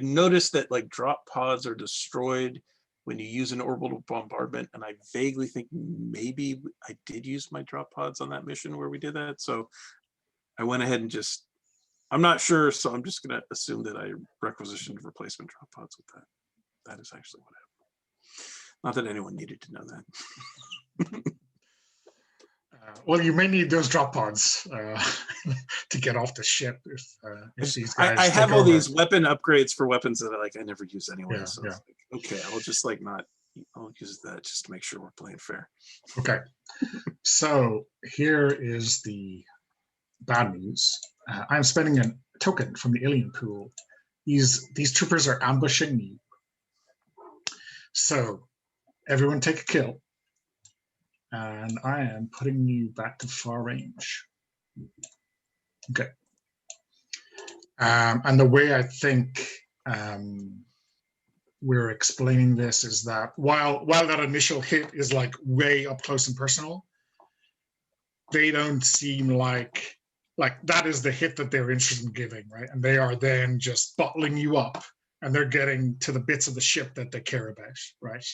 noticed that like drop pods are destroyed when you use an orbital bombardment, and I vaguely think maybe I did use my drop pods on that mission where we did that. So I went ahead and I'm not sure, so I'm just gonna assume that I requisitioned replacement drop pods with that. That is actually what happened. Not that anyone needed to know that. Well, you may need those drop pods to get off the ship if these guys. I have all over. these weapon upgrades for weapons that I never use anyway. Yeah, so yeah. it's like, okay, I'll just I'll use that just to make sure we're playing fair. Okay, so here is the bad news. I'm spending a token from the alien pool. These troopers are ambushing me. So everyone take a kill. And I am putting you back to far range. Okay. And the way I think we're explaining this is that while that initial hit is like way up close and personal, they don't seem like that is the hit that they're interested in giving, right? And they are then just bottling you up, and they're getting to the bits of the ship that they care about, right?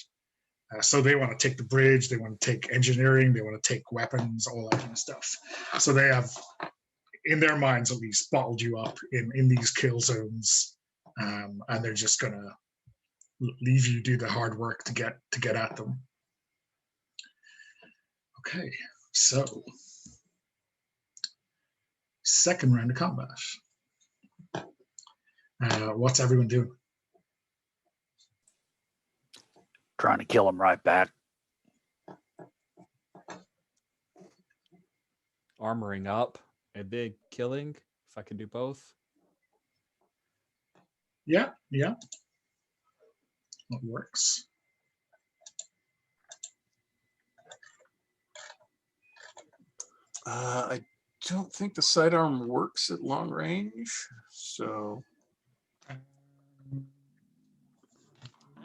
So they want to take the bridge, they want to take engineering, they want to take weapons, all that kind of stuff. So they have, in their minds at least, bottled you up in these kill zones, and they're just gonna leave you do the hard work to get at them. Okay, so second round of combat. What's everyone doing? Trying to kill him right back. Armoring up and then killing, if I can do both. Yeah, that works. I don't think the sidearm works at long range, so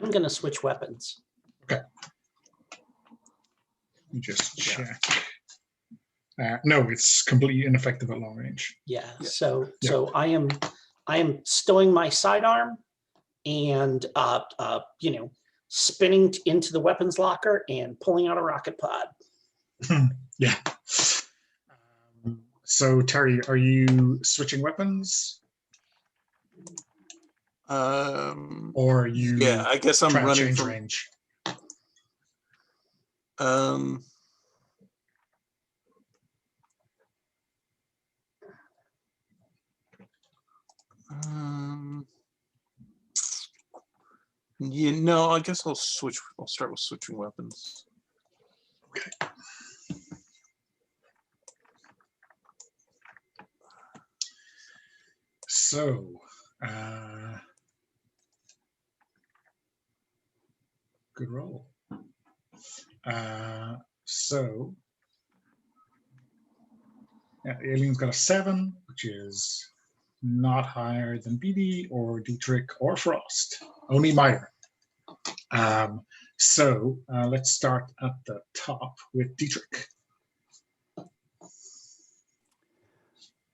I'm going to switch weapons. Okay. Let me just check. No, it's completely ineffective at long range. Yeah. So I am stowing my sidearm and spinning into the weapons locker and pulling out a rocket pod. Yeah. So Terry, are you switching weapons? Or are you? Yeah, I guess I'm running change from range. No, I guess I'll switch. I'll start with switching weapons. Okay. So, good roll. So, yeah, the alien's got a 7, which is not higher than BD or Dietrich or Frost. Only Miter. So let's start at the top with Dietrich.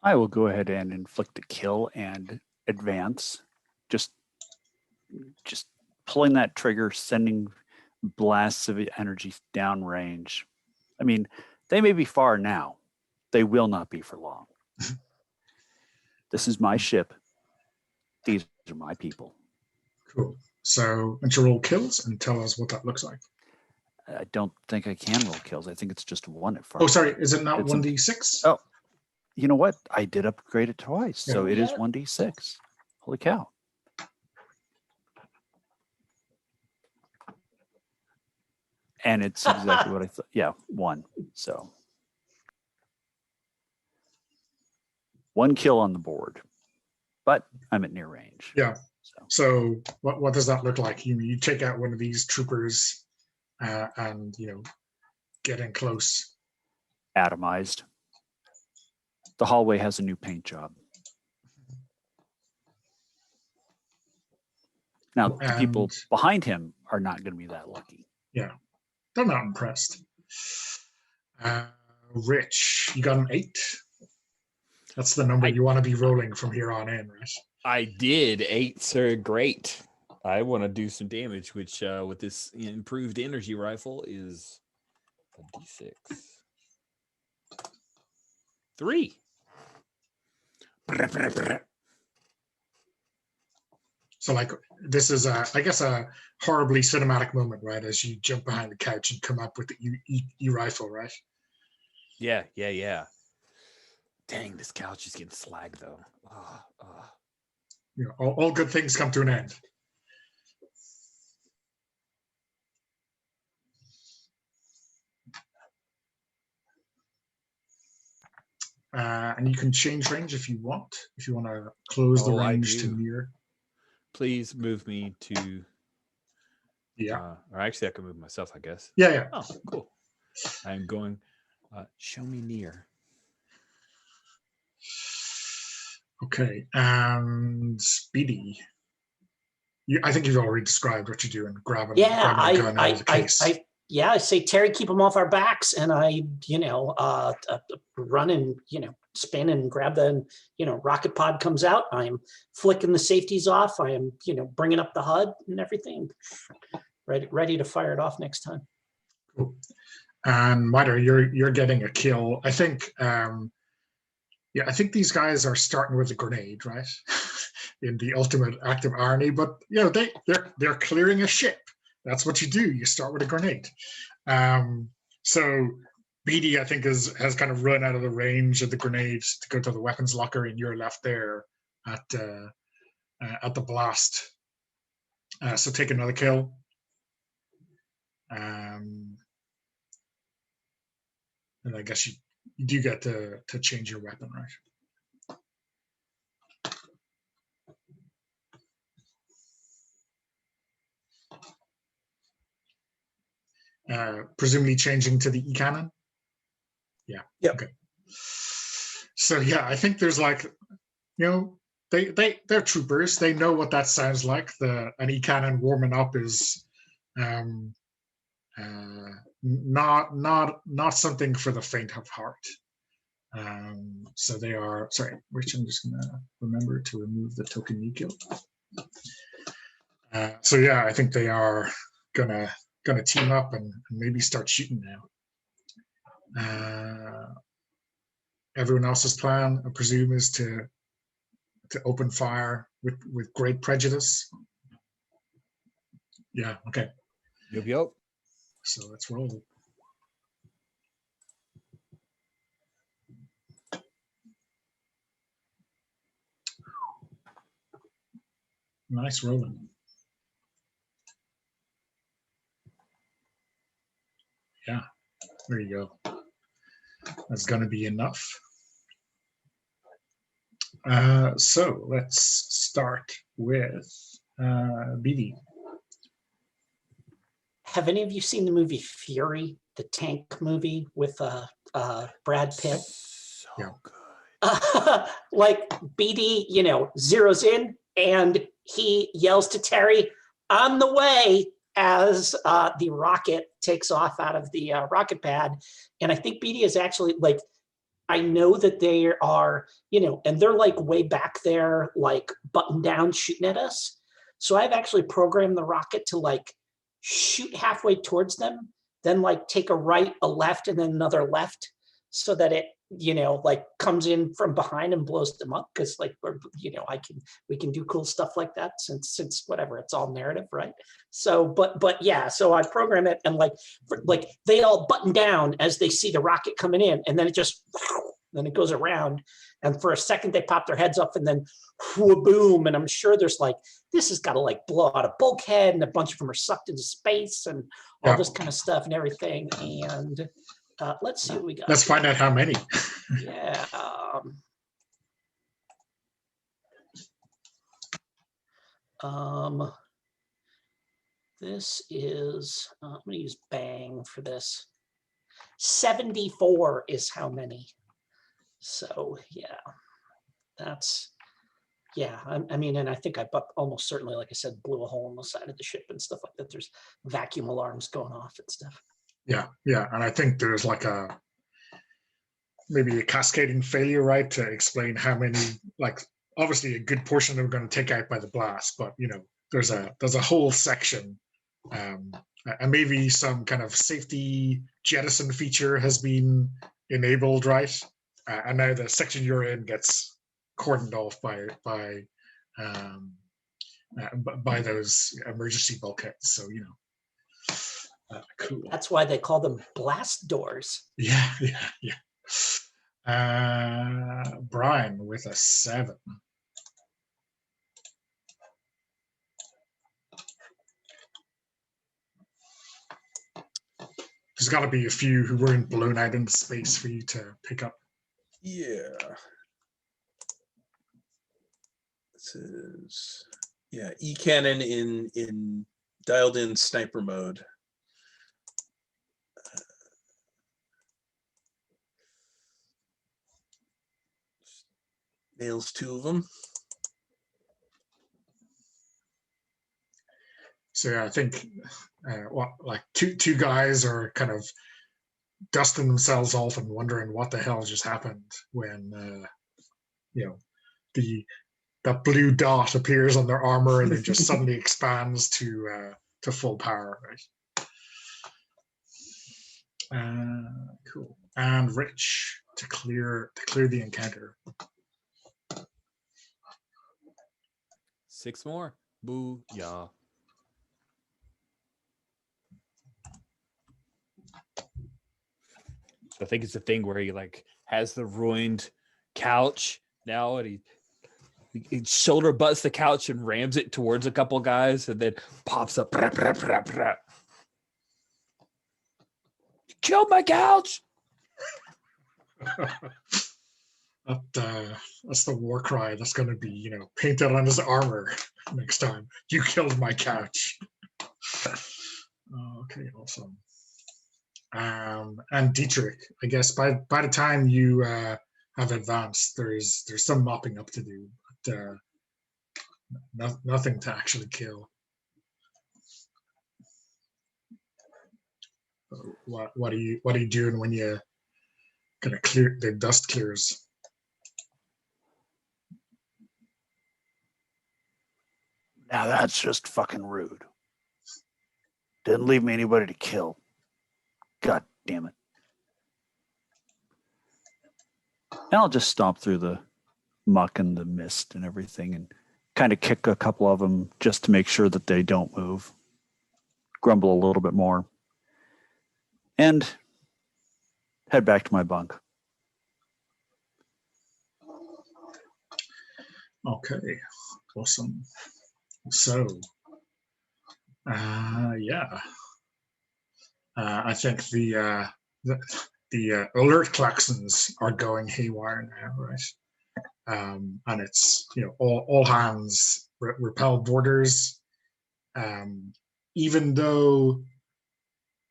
I will go ahead and inflict a kill and advance. Just pulling that trigger, sending blasts of energy downrange. I mean, they may be far now. They will not be for long. This is my ship. These are my people. Cool. So, and you roll kills and tell us what that looks like. I don't think I can roll kills. I think it's just one at first. Oh, sorry. Is it not It's 1d6? Oh, you know what? I did upgrade it twice, so Yeah. it is 1d6. Holy cow. And it's exactly what I thought. Yeah, 1. So 1 kill on the board, but I'm at near range. Yeah. So So what does that look like? You take out one of these troopers and, get in close. atomized. The hallway has a new paint job. Now, the people And- behind him are not going to be that lucky. Yeah. They're not impressed. Rich, you got an 8. That's the number you want to be rolling from here on in, right? I did. 8s are great. I want to do some damage, which with this improved energy rifle is a D6. 3. So like this is I guess a horribly cinematic moment, right? As you jump behind the couch and come up with the E rifle, right? Yeah. Dang, this couch is getting slagged though. All good things come to an end. And you can change range if you want. If you want to close the I range to do. near. Please move me to. Yeah. Or actually, I can move myself, I guess. Yeah. Oh, cool. I'm going. Show me near. Okay. And Speedy. I think you've already described what you're doing. Grabbing a gun out of the case. I say, Terry, keep them off our backs, and I, run and spin and grab the, rocket pod comes out. I'm flicking the safeties off. I am, bringing up the HUD and everything, ready to fire it off next time. Cool. And Miter, you're getting a kill. I think, I think these guys are starting with a grenade, right? In the ultimate act of irony, but they're clearing a ship. That's what you do. You start with a grenade. So BD, I think, has kind of run out of the range of the grenades to go to the weapons locker, and you're left there at the blast. So take another kill. And I guess you do get to change your weapon, right? Presumably changing to the E-cannon. Yeah. Yep. Okay. So I think there's they're troopers. They know what that sounds like. An E-cannon warming up is not something for the faint of heart. So they are sorry, Rich. I'm just gonna remember to remove the token you killed. I think they are gonna team up and maybe start shooting now. Everyone else's plan, I presume, is to open fire with great prejudice. Yeah. Okay. Yup. So let's roll. Nice rolling. Yeah, there you go. That's going to be enough. So let's start with BD. Have any of you seen the movie Fury, the tank movie with Brad Pitt? So Yeah. good. like BD, zeroes in and he yells to Terry, "On the way," as the rocket takes off out of the rocket pad. And I think BD is actually like, I know that they are, and they're like way back there, like buttoned down shooting at us. So I've actually programmed the rocket to like shoot halfway towards them, then like take a right, a left, and then another left, so that it, like comes in from behind and blows them up. Cause like, we can do cool stuff like that since whatever, it's all narrative, right? So, but yeah, so I program it and like they all button down as they see the rocket coming in, and then it just, then it goes around, and for a second they pop their heads up, and then boom, and I'm sure there's like, this has got to like blow out a bulkhead, and a bunch of them are sucked into space and all this kind of stuff and everything. And let's see what we got. Let's find out how many. Yeah. This is, I'm going to use bang for this. 74 is how many. So yeah, that's, yeah, I mean, and I think I almost certainly, like I said, blew a hole in the side of the ship and stuff like that. There's vacuum alarms going off and stuff. Yeah, and I think there's like maybe a cascading failure, right, to explain how many, like obviously a good portion of them are going to take out by the blast, but there's a whole section, and maybe some kind of safety jettison feature has been enabled, right? And now the section you're in gets cordoned off by those emergency bulkheads. So cool. That's why they call them blast doors. Yeah. Brian with a 7. There's got to be a few who weren't blown out into space for you to pick up. Yeah. This is E-cannon in dialed in sniper mode. Nails 2 of them. So yeah, I think like two guys are kind of dusting themselves off and wondering what the hell just happened when that blue dot appears on their armor and then just suddenly expands to full power, right? Cool. And Rich to clear the encounter. 6 more. Boo, yeah. So I think it's a thing where he like has the ruined couch now, and he shoulder butts the couch and rams it towards a couple guys, and then pops up. Killed my couch. That's the war cry that's going to be painted on his armor next time. You killed my couch. Okay, awesome. And Dietrich, I guess by the time you have advanced, there's some mopping up to do, but nothing to actually kill. What are you doing when you kind of clear the dust clears? Now that's just fucking rude. Didn't leave me anybody to kill. God damn it. And I'll just stomp through the muck and the mist and everything and kind of kick a couple of them just to make sure that they don't move. Grumble a little bit more. And head back to my bunk. Okay, awesome. So, yeah. I think the alert klaxons are going haywire now, right? And it's all hands repel boarders. Even though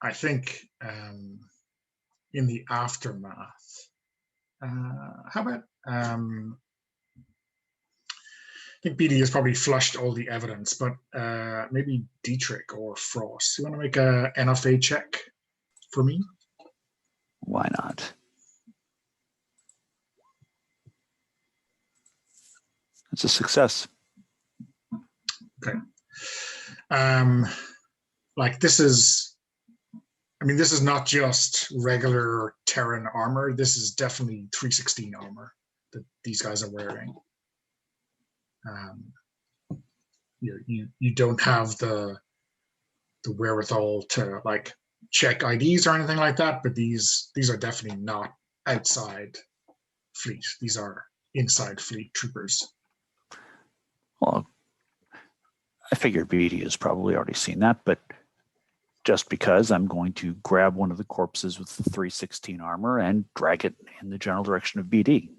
I think in the aftermath, how about I think BD has probably flushed all the evidence, but maybe Dietrich or Frost. You want to make a NFA check for me? Why not? It's a success. Okay. Like this is, I mean, this is not just regular Terran armor. This is definitely 316 armor that these guys are wearing. You don't have the wherewithal to like check IDs or anything like that, but these are definitely not outside fleet. These are inside fleet troopers. Well, I figured BD has probably already seen that, but just because, I'm going to grab one of the corpses with the 316 armor and drag it in the general direction of BD.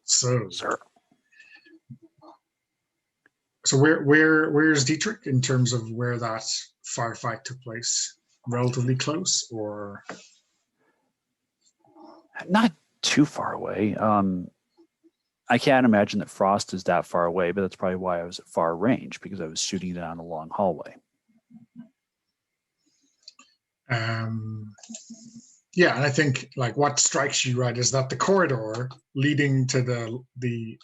So, Sir. So where's Dietrich in terms of where that firefight took place? Relatively close, or Not too far away. I can't imagine that Frost is that far away, but that's probably why I was at far range, because I was shooting down a long hallway. yeah, and I think like what strikes you, right, is that the corridor leading to the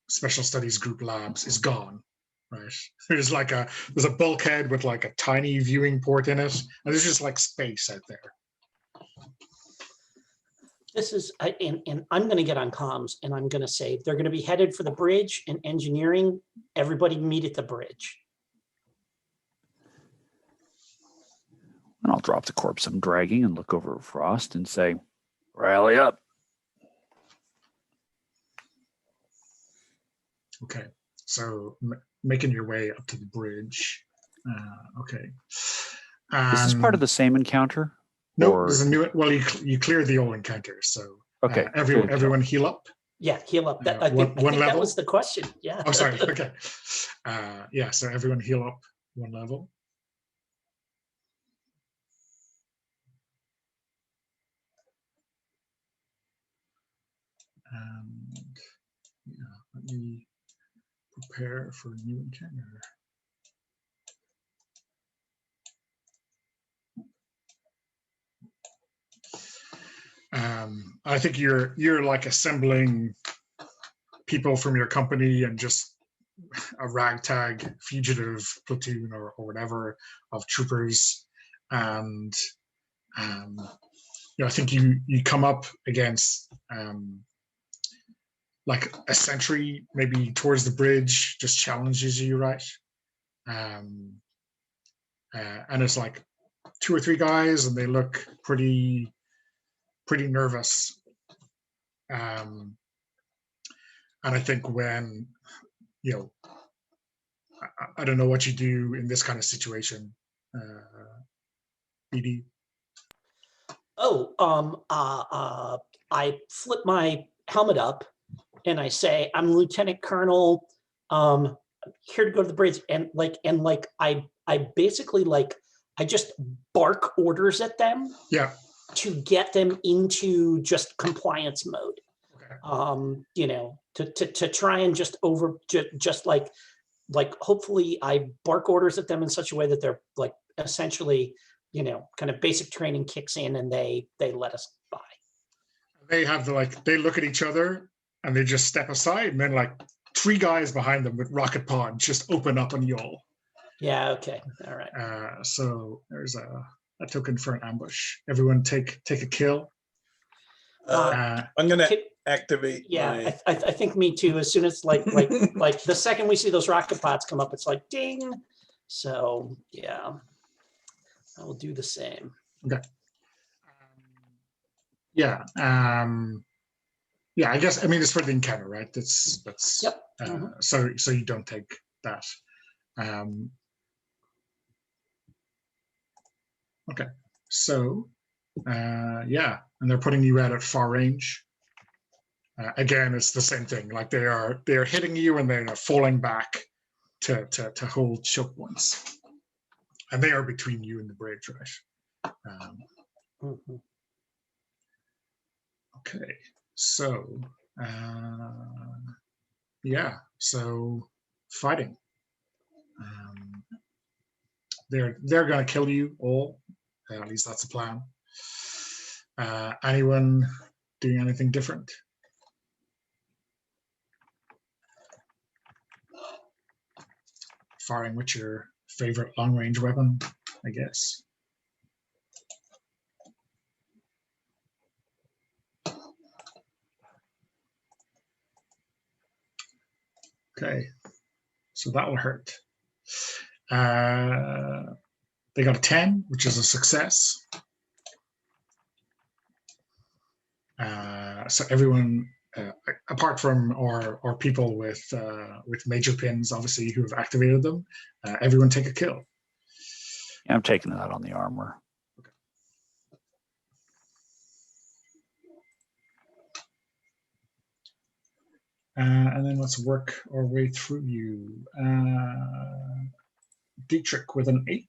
special studies group labs is gone, right? There's a bulkhead with like a tiny viewing port in it, and there's just like space out there. This is, and I'm going to get on comms and I'm going to say they're going to be headed for the bridge and engineering. Everybody meet at the bridge. And I'll drop the corpse I'm dragging and look over at Frost and say, rally up. Okay, so making your way up to the bridge. Okay. Is this part of the same encounter? No, there's a new. Well, you cleared the old encounter, so okay. Everyone heal up. Yeah, heal up. That, I I think level. that was the question. Yeah. Oh, sorry. Okay. Yeah. So everyone heal up one level. And yeah, let me prepare for a new encounter. I think you're like assembling people from your company and just a ragtag fugitive platoon or whatever of troopers, and I think you come up against like a sentry maybe towards the bridge, just challenges you, right? And it's like 2 or 3 guys, and they look pretty nervous. And I think when, I don't know what you do in this kind of situation, BD. I flip my helmet up and I say, I'm Lieutenant Colonel, here to go to the bridge. And I basically I just bark orders at them. Yeah. To get them into just compliance mode. Okay. To try and just hopefully I bark orders at them in such a way that they're like essentially, kind of basic training kicks in and they let us by. They have they look at each other and they just step aside, and then 3 guys behind them with rocket pods just open up on y'all. Yeah. Okay. All right. So there's a token for an ambush. Everyone take a kill. I'm gonna activate. Yeah, I think me too. As soon as the second we see those rocket pods come up, it's like ding. So yeah, I will do the same. Okay. Yeah. Yeah. I guess it's for the encounter, right? That's. Yep. So you don't take that. Okay, so yeah, and they're putting you out at far range. Again, it's the same thing. Like they are hitting you and they're falling back to hold choke points, and they are between you and the bridge, right? Mhm. Okay, so yeah, so fighting. They're gonna kill you all. At least that's the plan. Anyone doing anything different? Firing with your favorite long-range weapon, I guess. Okay, so that will hurt. They got a 10, which is a success. So everyone, apart from our people with major pins, obviously, who have activated them, everyone take a kill. Yeah, I'm taking that on the armor. And then let's work our way through you. Dietrich with an 8.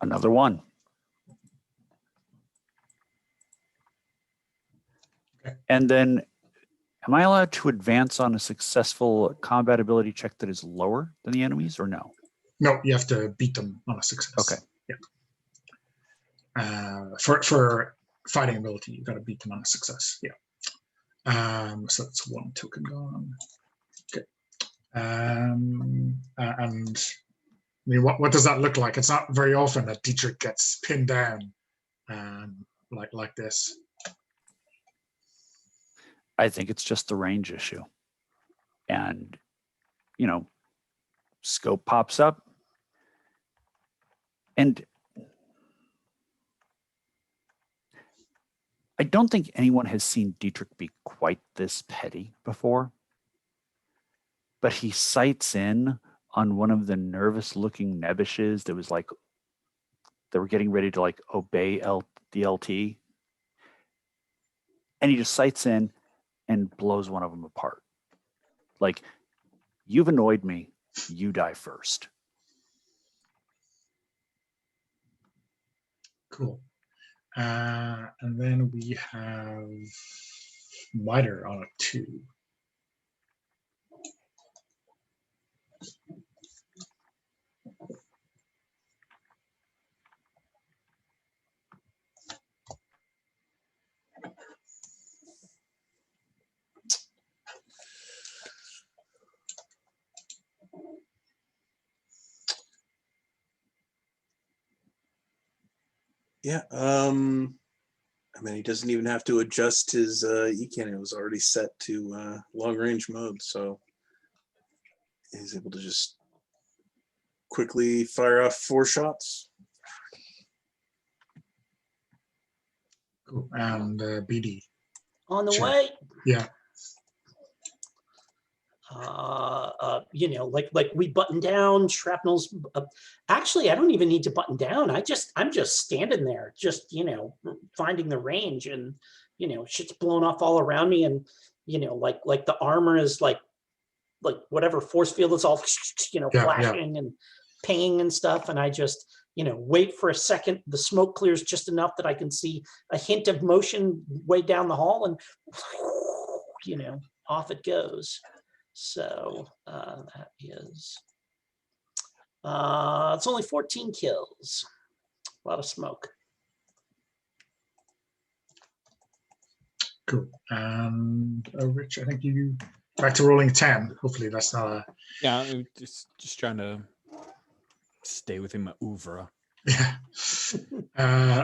Another one. Okay. And then, am I allowed to advance on a successful combat ability check that is lower than the enemies, or no? No, you have to beat them on a success. Okay. Yeah. For fighting ability, you got to beat them on a success. Yeah. So that's 1 token gone. Okay. And I mean, what does that look like? It's not very often that Dietrich gets pinned down like this. I think it's just the range issue. And, scope pops up. And I don't think anyone has seen Dietrich be quite this petty before. But he sights in on one of the nervous looking Nebushes that was like, they were getting ready to obey the LT. And he just sights in and blows one of them apart. Like, you've annoyed me, you die first. Cool. And then we have Miter on a 2. Yeah. I mean, he doesn't even have to adjust his E-cannon. It was already set to long range mode, so he's able to just quickly fire off 4 shots. Cool. And BD. On the Sure. way. Yeah. Like we button down shrapnel's. Actually, I don't even need to button down. I'm just standing there, just finding the range, and shit's blown off all around me, and like the armor is like whatever force field is all flashing and pinging and stuff, and I just wait for a second. The smoke clears just enough that I can see a hint of motion way down the hall, and off it goes. So that is, it's only 14 kills. A lot of smoke. Cool. And Rich, I think you back to rolling 10. Hopefully that's not a. Yeah, I'm just trying to stay within my oeuvre. Yeah.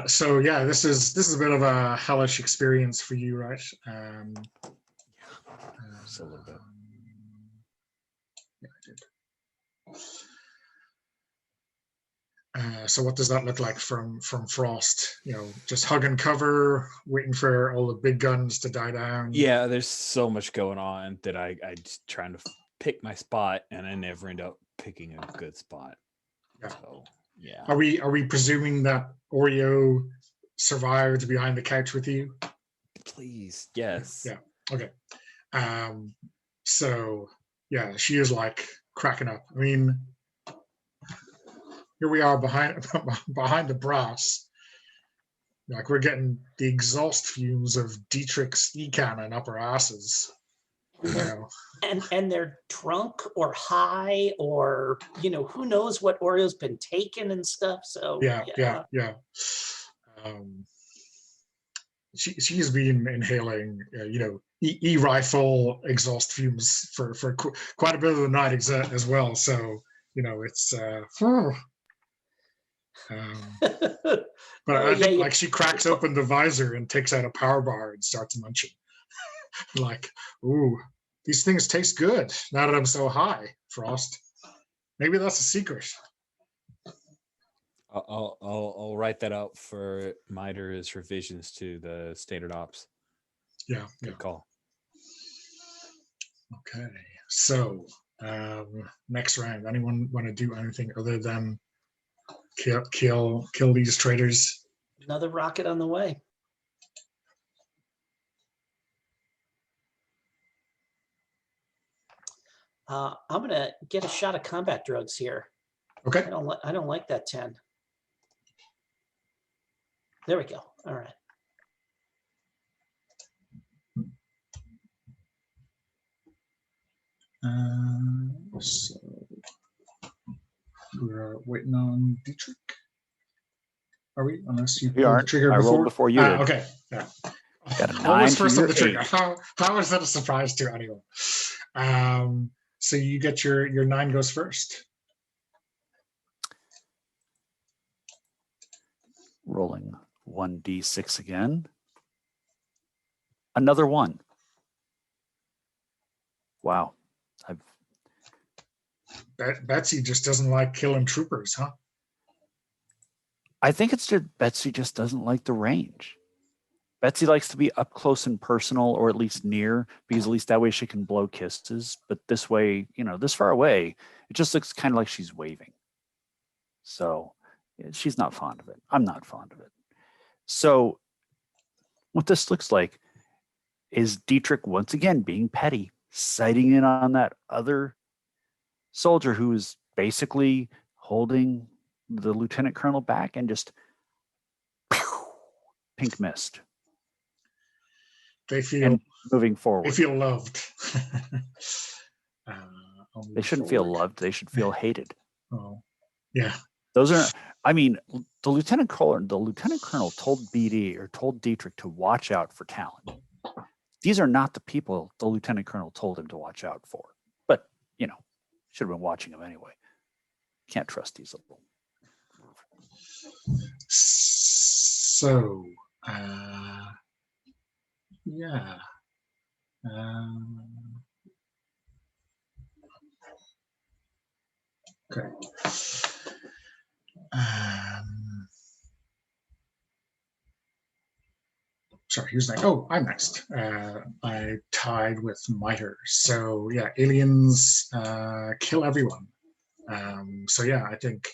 So yeah, this is a bit of a hellish experience for you, right? Just a little bit. Yeah, I did. So what does that look like from Frost? Just hug and cover, waiting for all the big guns to die down. Yeah, there's so much going on that I just trying to pick my spot, and I never end up picking a good spot. Yeah. So yeah. Are we presuming that Oreo survived behind the couch with you? Please, yes. Yeah. Okay. So yeah, she is like cracking up. I mean, here we are behind behind the brass. Like we're getting the exhaust fumes of Dietrich's e-cannon up our asses. And You they're, know? and they're drunk or high or, you know, who knows what Oreo's been taken and stuff. So Yeah. She's been inhaling, you know, e-rifle exhaust fumes for quite a bit of the night as well. So you know, it's but Oh, I think yeah, like she cracks open the visor and takes out a power bar and starts munching. Like, ooh, these things taste good now that I'm so high, Frost. Maybe that's a secret. I'll write that out for Miter as revisions to the standard ops. Yeah. Good call. Okay, so next round, anyone want to do anything other than kill these traitors? Another rocket on the way. I'm gonna get a shot of combat drugs here. Okay. I don't like that 10. There we go. All right. So we're waiting on Dietrich. Are we? Unless you We pulled the aren't. trigger I before. rolled before you did. Okay. Yeah. Got a 9 Always to first on your the trigger. 8. How is that a surprise to anyone? So you get your 9 goes first. Rolling 1d6 again. Another 1. Wow. Betsy just doesn't like killing troopers, huh? I think it's just Betsy just doesn't like the range. Betsy likes to be up close and personal, or at least near, because at least that way she can blow kisses. But this way, you know, this far away, it just looks kind of like she's waving. So she's not fond of it. I'm not fond of it. So what this looks like is Dietrich once again being petty, sighting in on that other soldier who is basically holding the lieutenant colonel back and just pink mist. They feel and moving forward. They feel loved. They shouldn't feel loved. They should feel hated. Oh, yeah. Those are. I mean, the lieutenant colonel told BD or told Dietrich to watch out for Talon. These are not the people the lieutenant colonel told him to watch out for. But you know, should have been watching him anyway. Can't trust these little. So, yeah. Okay. Sorry, who's next? Oh, I'm next. I tied with Miter. So yeah, aliens kill everyone. So yeah, I think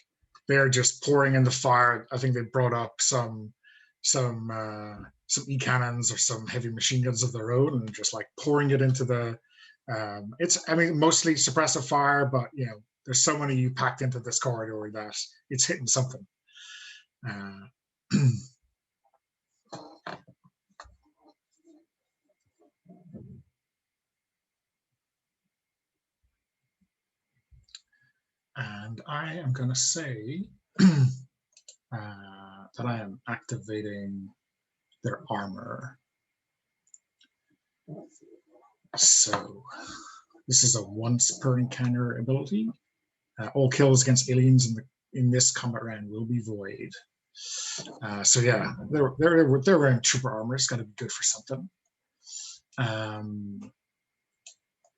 they're just pouring in the fire. I think they brought up some e-cannons or some heavy machine guns of their own and just like pouring it into the. I mean, mostly suppressive fire, but you know, there's so many packed into this corridor that it's hitting something. And I am going to say that I am activating their armor. So this is a once per encounter ability. All kills against aliens in this combat round will be void. So yeah, they're wearing trooper armor. It's got to be good for something.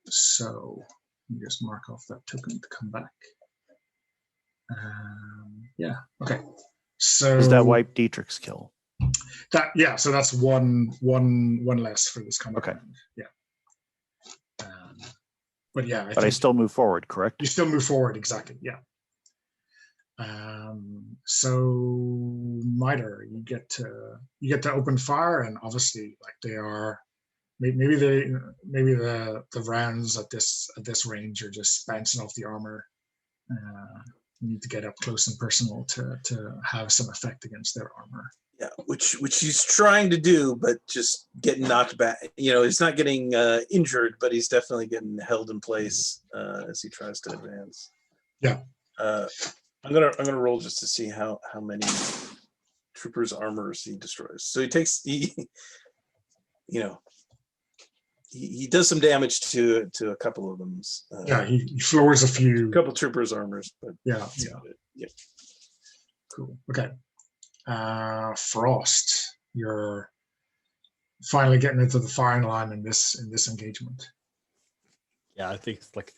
So let me just mark off that token to come back. Yeah. Okay. So does that wipe Dietrich's kill? So that's one less for this combat. Okay. Round. Yeah. But yeah, I still move forward, correct? You still move forward, exactly. Yeah. So Miter, you get to open fire, and obviously, like they are maybe the rounds at this range are just bouncing off the armor. You need to get up close and personal to have some effect against their armor. Yeah, which he's trying to do, but just getting knocked back. He's not getting injured, but he's definitely getting held in place as he tries to advance. Yeah. I'm gonna roll just to see how many troopers' armors he destroys. So he takes he does some damage to a couple of them. He floors a few. A couple troopers' armors, but yeah. Cool. Okay. Frost, you're finally getting into the firing line in this engagement. Yeah, I think it's like,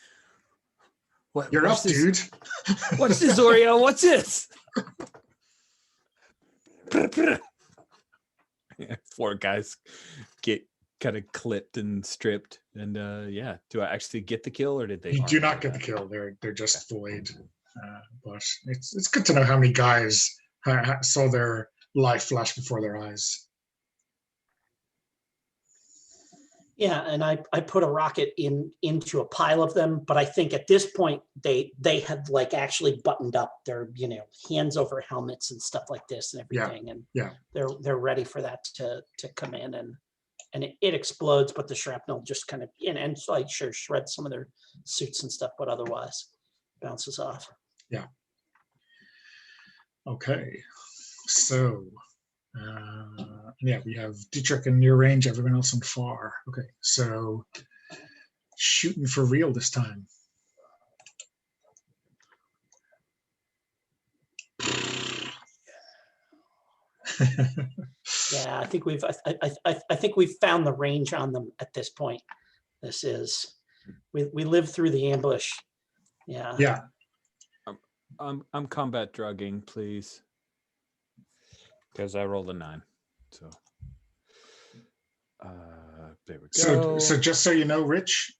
You're up, dude. What's this, Oreo? What's this? Yeah, 4 guys get kind of clipped and stripped, and do I actually get the kill, or did they? You do not get the kill. They're just void. But it's good to know how many guys saw their life flash before their eyes. Yeah, and I put a rocket into a pile of them, but I think at this point they had like actually buttoned up their hands over helmets and stuff like this and everything, and they're ready for that to come in, and it explodes, but the shrapnel just kind of and like shreds some of their suits and stuff, but otherwise bounces off. Yeah. Okay, so. We have Dietrich in near range, everyone else on far. Okay, so shooting for real this time. Yeah, I think we've found the range on them at this point. This is we lived through the ambush. Yeah. Yeah. I'm combat drugging, please. Because I rolled a 9, so there we go. So just so you know, Rich,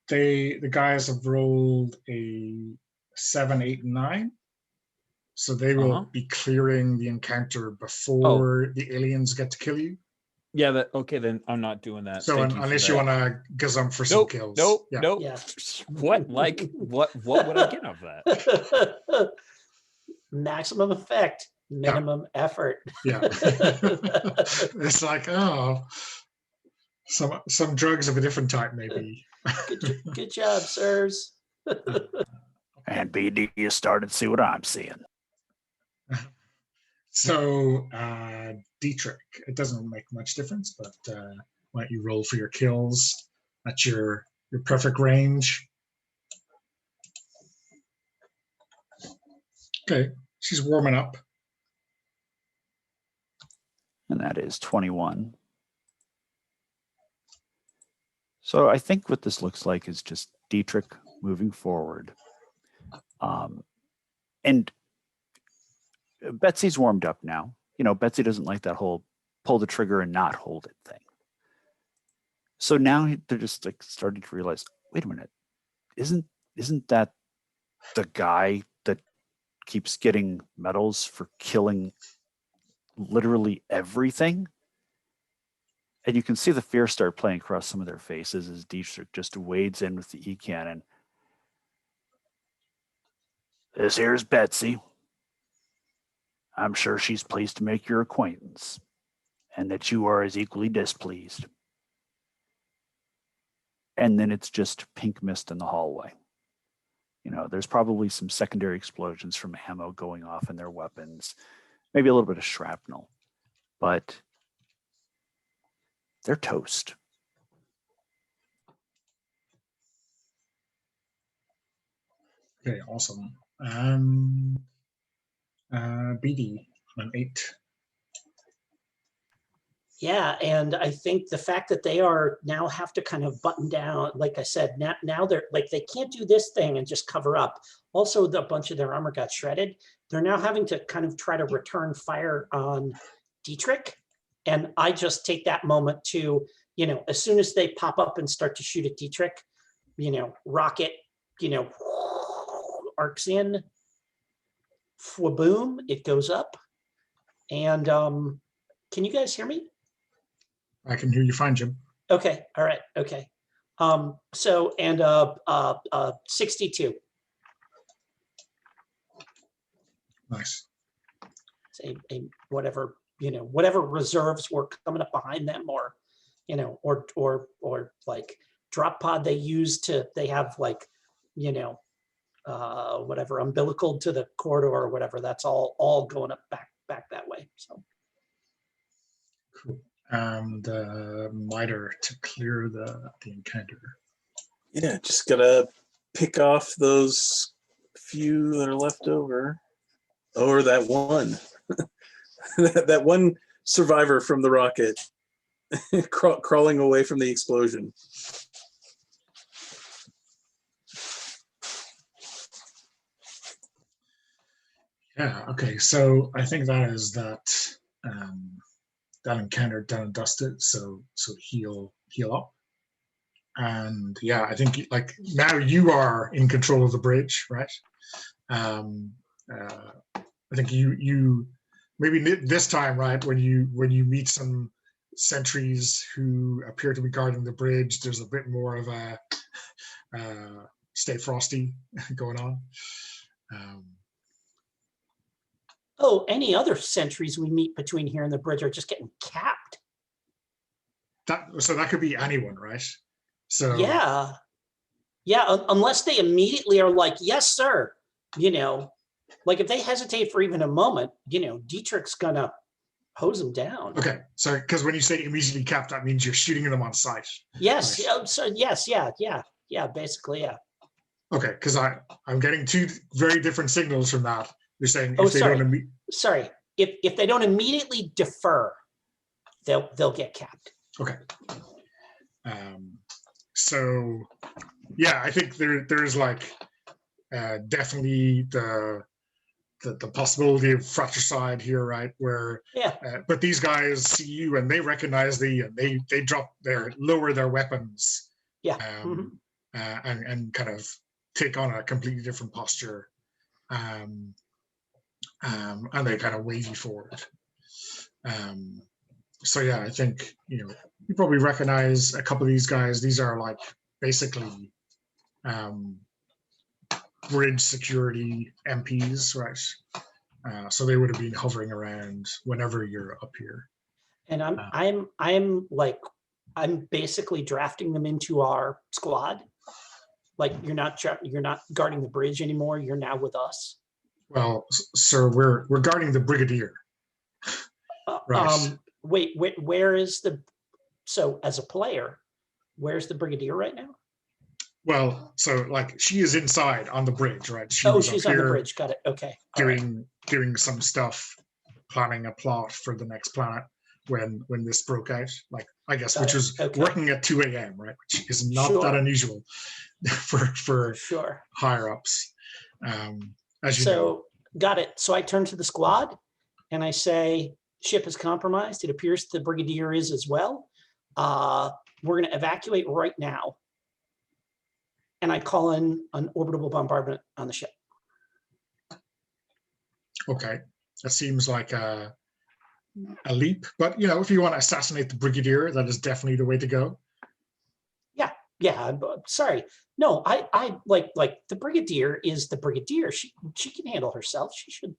the guys have rolled a 7, 8, and 9, so they will be clearing the encounter before the aliens get to kill you. Yeah, okay, then I'm not doing that. So unless you want to gazump for some kills. Nope. Yeah. What would I get of that? Maximum effect. Minimum effort. Yeah. It's like, some drugs of a different type, maybe. Good job, sirs. And BD, you started to see what I'm seeing. So, Dietrich, it doesn't make much difference, but why don't you roll for your kills at your perfect range? Okay, she's warming up. And that is 21. So I think what this looks like is just Dietrich moving forward. And Betsy's warmed up now. Betsy doesn't like that whole pull the trigger and not hold it thing. So now they're just like starting to realize, wait a minute, isn't that the guy that keeps getting medals for killing literally everything? And you can see the fear start playing across some of their faces as Dietrich just wades in with the E-cannon. This here's Betsy. I'm sure she's pleased to make your acquaintance, and that you are as equally displeased. And then it's just pink mist in the hallway. There's probably some secondary explosions from ammo going off in their weapons, maybe a little bit of shrapnel, but they're toast. Okay, awesome. BD on 8. Yeah, and I think the fact that they are now have to kind of button down, like I said, now they're like, they can't do this thing and just cover up. Also, a bunch of their armor got shredded. They're now having to kind of try to return fire on Dietrich. And I just take that moment to, as soon as they pop up and start to shoot at Dietrich, rocket, arcs in, boom, it goes up. And can you guys hear me? I can hear you fine, Jim. Okay, all right, okay. So, and 62. Nice. Say whatever, whatever reserves were coming up behind them, or, or like drop pod they use they have like, whatever umbilical to the corridor or whatever, that's all going up back that way. So Cool. And miter to clear the encounter. Yeah, just gotta pick off those few that are left over. Or that one. that one survivor from the rocket crawling away from the explosion. Yeah, okay. So I think that is that that encounter done and dusted. So heal up. And yeah, I think like now you are in control of the bridge, right? I think you maybe this time, right, when you meet some sentries who appear to be guarding the bridge, there's a bit more of a stay frosty going on. oh, any other sentries we meet between here and the bridge are just getting capped. So that could be anyone, right? So Yeah, unless they immediately are like, yes sir, like if they hesitate for even a moment, Dietrich's gonna hose them down. okay, so because when you say immediately capped, that means you're shooting them on sight. Yes, right? so yes, yeah, basically, yeah. Okay, because I'm getting two very different signals from that. You're saying Oh, if they don't sorry, if they don't immediately defer, they'll get capped. Okay. So yeah, I think there's like definitely the possibility of fratricide here, right? Where Yeah, but these guys see you and they recognize and they lower their weapons. yeah. And kind of take on a completely different posture. And they kind of wave you forward. So yeah, I think you probably recognize a couple of these guys. These are like basically bridge security MPs, right? So they would have been hovering around whenever you're up here. And I'm basically drafting them into our squad. Like you're not guarding the bridge anymore. You're now with us. Well, sir, we're guarding the Brigadier. Right. Wait, where is so as a player, where's the Brigadier right now? Well, so like she is inside on the bridge, right? She's on the bridge. Got it. Okay. Doing some stuff, planning a plot for the next planet when this broke out. Like I guess, which was working at 2 a.m., right? Which is not that unusual for sure higher ups. As you know. Got it. So I turn to the squad and I say, ship is compromised. It appears the Brigadier is as well. We're going to evacuate right now. And I call in an orbital bombardment on the ship. Okay, that seems like a leap, but if you want to assassinate the Brigadier, that is definitely the way to go. Yeah. Sorry. No, I like the Brigadier is the Brigadier. She can handle herself. She should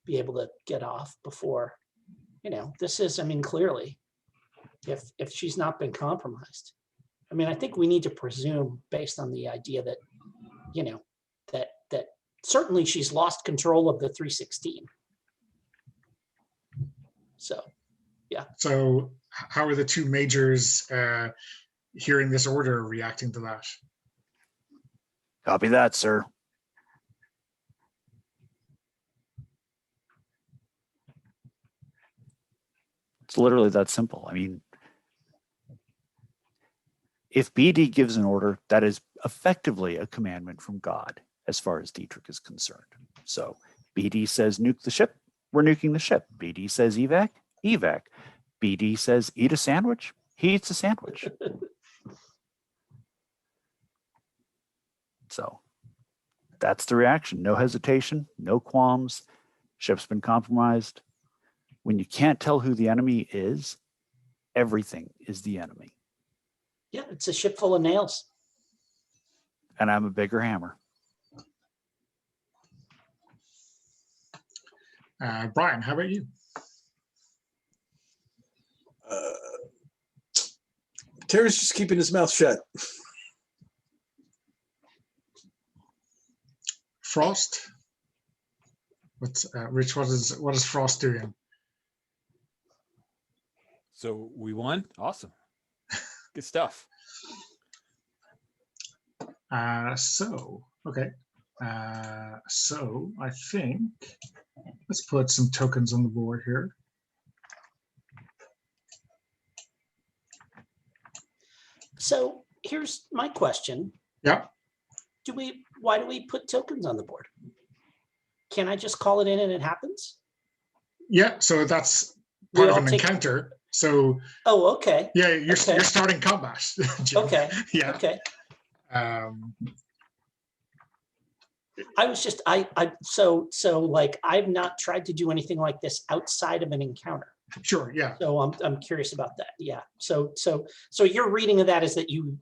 be able to get off before, this is, clearly, if she's not been compromised. I think we need to presume based on the idea that, that certainly she's lost control of the 316. So, yeah. So how are the two majors hearing this order reacting to that? Copy that, sir. It's literally that simple. If BD gives an order, that is effectively a commandment from God, as far as Dietrich is concerned. So BD says nuke the ship, we're nuking the ship. BD says evac, evac. BD says eat a sandwich, he eats a sandwich. So that's the reaction. No hesitation, no qualms. Ship's been compromised. When you can't tell who the enemy is, everything is the enemy. Yeah, it's a ship full of nails. And I'm a bigger hammer. Brian, how about you? Terra's just keeping his mouth shut. Frost. What's Rich? What is Frost doing? So we won. Awesome. Good stuff. Okay. So I think let's put some tokens on the board here. So here's my question. Yeah. Why do we put tokens on the board? Can I just call it in and it happens? Yeah. So that's We part of all an take- encounter. So Oh, okay. yeah, you're Okay. starting combat. Jim. Okay. Yeah. Okay. I was just, so like, I've not tried to do anything like this outside of an encounter. Sure. Yeah. So I'm curious about that. Yeah. So your reading of that is that you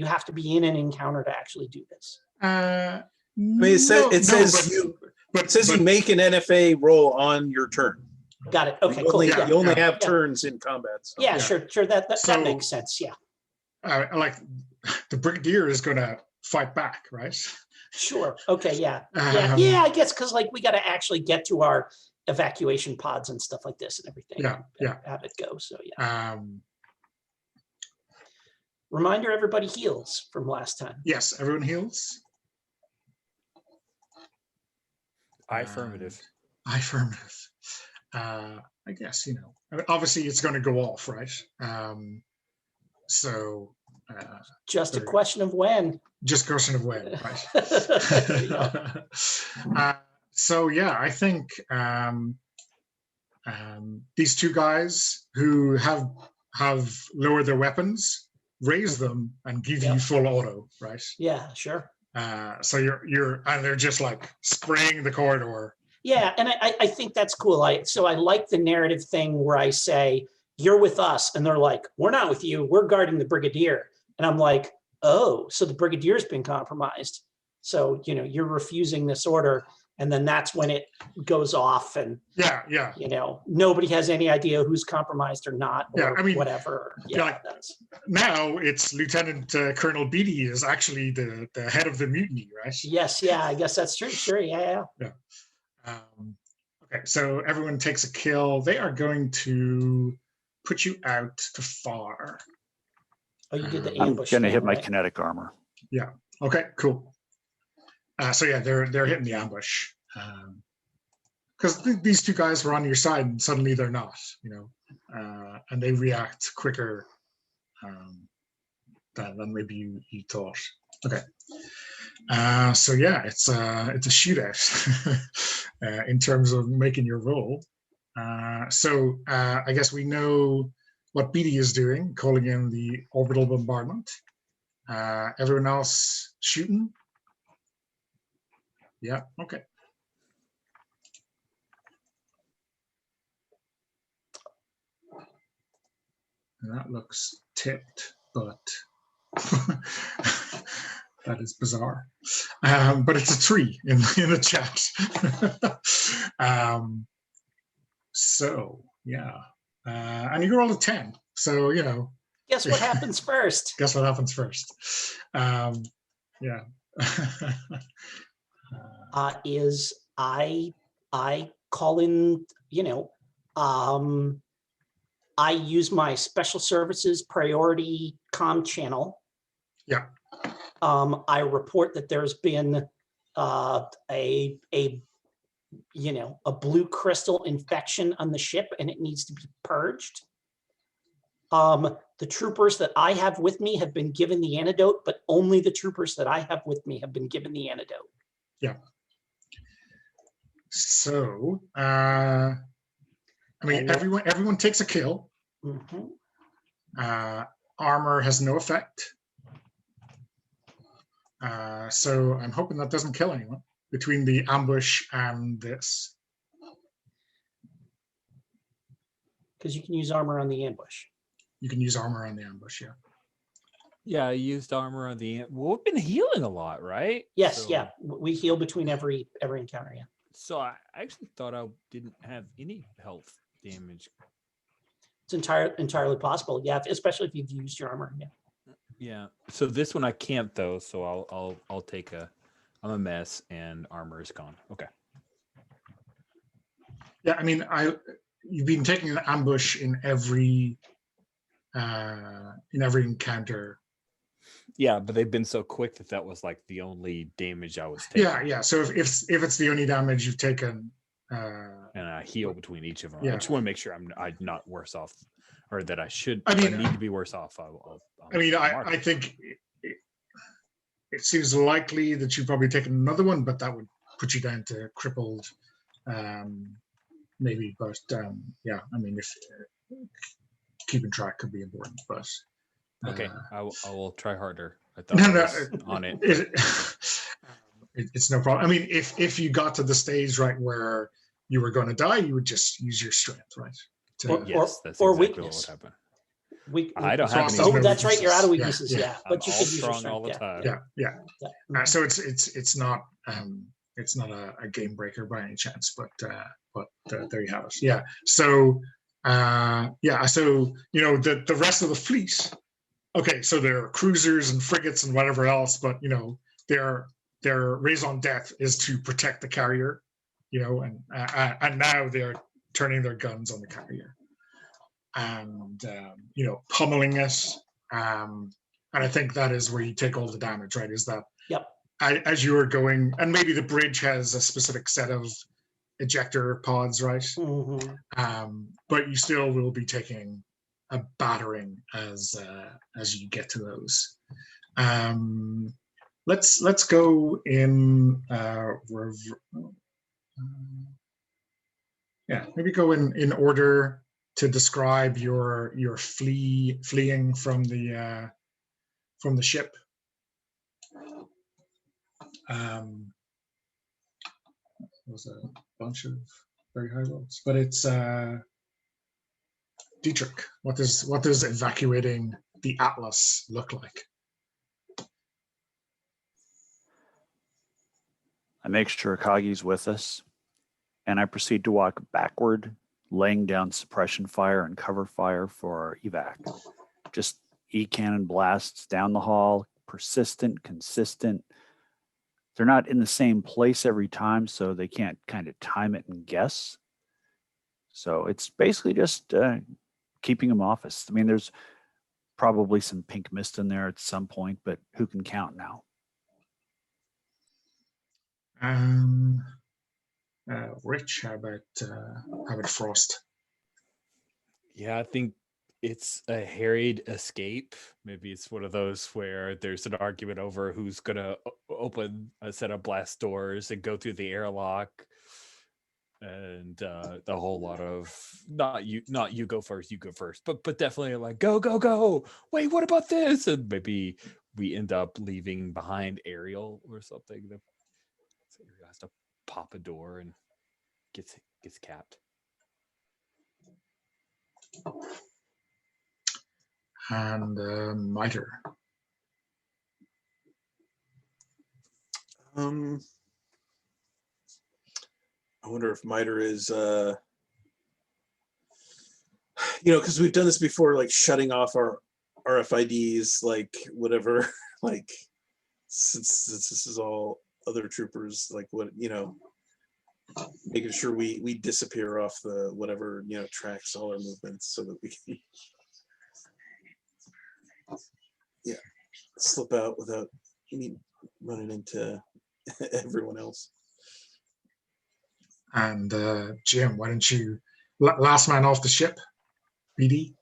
have to be in an encounter to actually do this. I mean, it says you make an NFA roll on your turn. Got it. Okay, You only, cool. Yeah. you only yeah. have turns in combat. So. Yeah, Yeah. sure. That So- makes sense. Yeah. Like the Brigadier is going to fight back, right? Sure. Okay. Yeah. Yeah. I guess because like we got to actually get to our evacuation pods and stuff like this and everything. Yeah. Have it go. So yeah. Reminder: everybody heals from last time. Yes, everyone heals. Affirmative. Affirmative. I guess, I mean, obviously it's going to go off, right? So Just a Sorry. question of when. just question of when, right? Yeah. So yeah, I think these two guys who have lowered their weapons, raise them and give you Yep. full auto, right? Yeah, sure. So you're and they're just like spraying the corridor. Yeah, and I think that's cool. I like the narrative thing where I say, you're with us, and they're like, we're not with you, we're guarding the Brigadier. And I'm like, oh, so the Brigadier's been compromised. So, you're refusing this order, and then that's when it goes off, and Yeah. nobody has any idea who's compromised or not, or Yeah, I mean, whatever. yeah, like, that's Now it's Lieutenant Colonel Beatty is actually the head of the mutiny, right? yes, yeah, I guess that's true. Sure, yeah. Okay, so everyone takes a kill. They are going to put you out to far. Oh, you did the I'm ambush. I'm gonna hit thing, my right? kinetic armor. Okay, cool. So yeah, they're hitting the ambush because these two guys were on your side, and suddenly they're not. And they react quicker than maybe you thought. Okay. So yeah, it's a shootout in terms of making your roll. So I guess we know what Beatty is doing, calling in the orbital bombardment. Everyone else shooting? Yeah, okay. And that looks tipped, but that is bizarre. But it's a 3 in the chat. So yeah, and you rolled a 10. So Guess what happens first? guess what happens first? Yeah. Is I call in, I use my special services priority comm channel. Yeah. I report that there's been a blue crystal infection on the ship and it needs to be purged. The troopers that I have with me have been given the antidote, but only the troopers that I have with me have been given the antidote. Yeah. So, I mean, everyone takes a kill. Mhm. Armor has no effect. So I'm hoping that doesn't kill anyone between the ambush and this. Because you can use armor on the ambush. you can use armor on the ambush. Yeah. Yeah, I used armor on the. Well, we've been healing a lot, right? Yes, So- yeah. We heal between every encounter, yeah. So I actually thought I didn't have any health damage. It's entirely possible. Yeah, especially if you've used your armor. Yeah. Yeah. So this one I can't though. So I'll take a. I'm a mess and armor is gone. Okay. Yeah, I mean, you've been taking an ambush in every encounter. Yeah, but they've been so quick that was like the only damage I was taking. Yeah. So if it's the only damage you've taken, And I heal between each of them. Yeah. I just want to make sure I'm not worse off, or that I should. I If mean, I need to be worse off. I'll mark I it. think it seems likely that you've probably taken another one, but that would put you down to crippled, maybe. But yeah, I mean, if keeping track could be important, but Okay, I will try harder. I no, thought I no, was on it. It's no problem. I mean, if you got to the stage right where you were going to die, you would just use your strength, right? Or- Yes, that's or exactly weakness. what would happen. I don't have Frost any. has Oh, no that's right. You're out of weaknesses. weaknesses. Yeah, Yeah, I'm but you all could use your strong all the strength. time. yeah. Yeah. So it's not a game breaker by any chance, but there you have it. Yeah. So so the rest of the fleet. Okay, so there are cruisers and frigates and whatever else, but their raison d'etre is to protect the carrier, and now they're turning their guns on the carrier and pummeling it. And I think that is where you take all the damage, right? Is that Yep. as you are going, and maybe the bridge has a specific set of ejector pods, right? Mhm. But you still will be taking a battering as you get to those. Let's go in. Maybe go in order to describe your fleeing from the ship. There's a bunch of very high rolls, but it's Dietrich. What does evacuating the Atlas look like? I make sure Kagi's with us, and I proceed to walk backward, laying down suppression fire and cover fire for our evac. Just E-cannon blasts down the hall, persistent, consistent. They're not in the same place every time, so they can't kind of time it and guess. So it's basically just keeping them off us. I mean, there's probably some pink mist in there at some point, but who can count now? Rich, how about Frost? Yeah, I think it's a harried escape. Maybe it's one of those where there's an argument over who's gonna open a set of blast doors and go through the airlock, and a whole lot of not you go first, but definitely like go. Wait, what about this? And maybe we end up leaving behind Ariel or something. So Ariel has to pop a door and gets capped. And Miter. I wonder if Miter is, because we've done this before, like shutting off our RFIDs, like whatever, like since this is all other troopers, like making sure we disappear off the whatever tracks all our movements so that we can slip out without running into everyone else. And Jim, why don't you last man off the ship, BD?